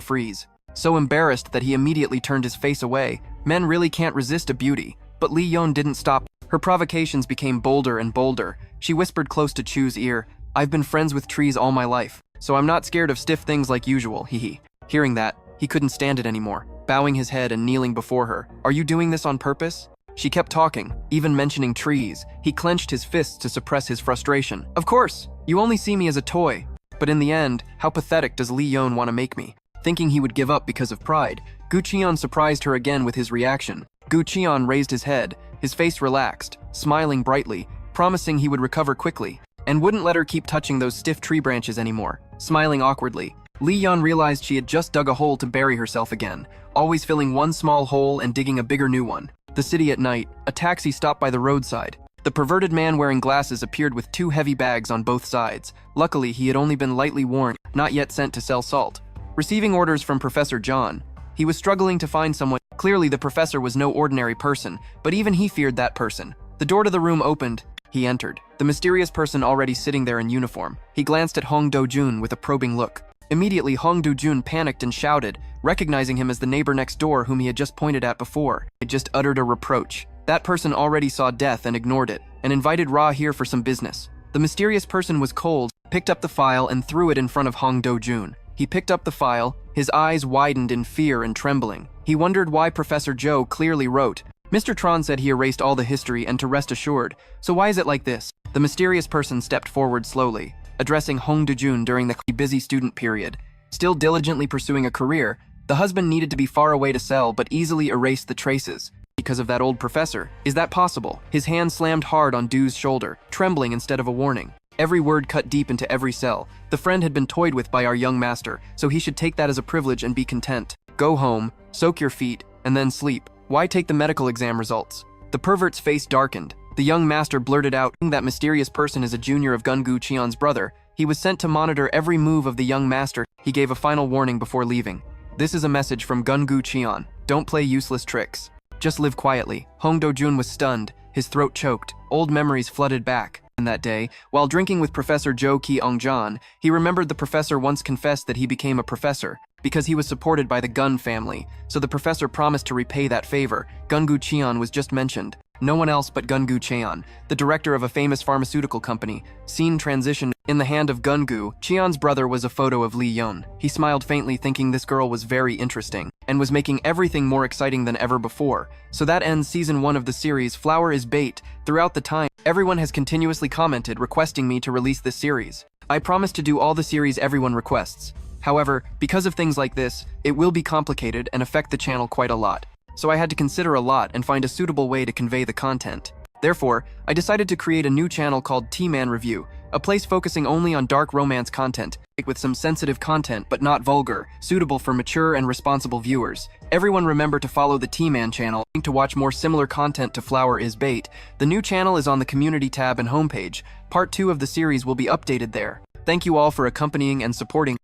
freeze. So embarrassed that he immediately turned his face away. Men really can't resist a beauty. But Lee Yeon didn't stop. Her provocations became bolder and bolder. She whispered close to Chu's ear, "I've been friends with trees all my life, so I'm not scared of stiff things like usual, hee." Hearing that, he couldn't stand it anymore, bowing his head and kneeling before her. "Are you doing this on purpose?" She kept talking, even mentioning trees. He clenched his fists to suppress his frustration. "Of course, you only see me as a toy. But in the end, how pathetic does Lee Yeon want to make me?" Thinking he would give up because of pride, Gu Cheon surprised her again with his reaction. Gu Cheon raised his head, his face relaxed, smiling brightly, promising he would recover quickly, and wouldn't let her keep touching those stiff tree branches anymore. Smiling awkwardly, Lee Yeon realized she had just dug a hole to bury herself again, always filling one small hole and digging a bigger new one. The city at night, a taxi stopped by the roadside. The perverted man wearing glasses appeared with 2 heavy bags on both sides. Luckily, he had only been lightly worn, not yet sent to sell salt. Receiving orders from Professor John, he was struggling to find someone. Clearly, the professor was no ordinary person, but even he feared that person. The door to the room opened. He entered, the mysterious person already sitting there in uniform. He glanced at Hong Do-jun with a probing look. Immediately, Hong Do-jun panicked and shouted, recognizing him as the neighbor next door whom he had just pointed at before. He just uttered a reproach. That person already saw death and ignored it, and invited Ra here for some business. The mysterious person was cold, picked up the file and threw it in front of Hong Do-jun. He picked up the file, his eyes widened in fear and trembling. He wondered why Professor Joe clearly wrote, "Mr. Tron said he erased all the history and to rest assured, so why is it like this?" The mysterious person stepped forward slowly, addressing Hong Do-jun during the busy student period. Still diligently pursuing a career, the husband needed to be far away to sell but easily erased the traces. Because of that old professor. Is that possible? His hand slammed hard on Do's shoulder, trembling instead of a warning. Every word cut deep into every cell. The friend had been toyed with by our young master, so he should take that as a privilege and be content. Go home, soak your feet, and then sleep. Why take the medical exam results? The pervert's face darkened. The young master blurted out, "That mysterious person is a junior of Gun Gu Cheon's brother. He was sent to monitor every move of the young master." He gave a final warning before leaving. "This is a message from Gun Gu Cheon. Don't play useless tricks. Just live quietly." Hong Do-jun was stunned, his throat choked. Old memories flooded back. And that day, while drinking with Professor Jo Ki-ong-jan, he remembered the professor once confessed that he became a professor because he was supported by the Gun family, so the professor promised to repay that favor. Gun Gu Cheon was just mentioned. No one else but Gun Gu Cheon, the director of a famous pharmaceutical company. Scene transition. In the hand of Gun Gu, Cheon's brother was a photo of Lee Yeon. He smiled faintly, thinking this girl was very interesting, and was making everything more exciting than ever before. So that ends season 1 of the series, Flower is Bait. Throughout the time, everyone has continuously commented requesting me to release this series. I promise to do all the series everyone requests. However, because of things like this, it will be complicated and affect the channel quite a lot. So I had to consider a lot and find a suitable way to convey the content. Therefore, I decided to create a new channel called T-Man Review, a place focusing only on dark romance content, with some sensitive content but not vulgar, suitable for mature and responsible viewers. Everyone remember to follow the T-Man channel to watch more similar content to Flower is Bait. The new channel is on the community tab and homepage. Part 2 of the series will be updated there. Thank you all for accompanying and supporting.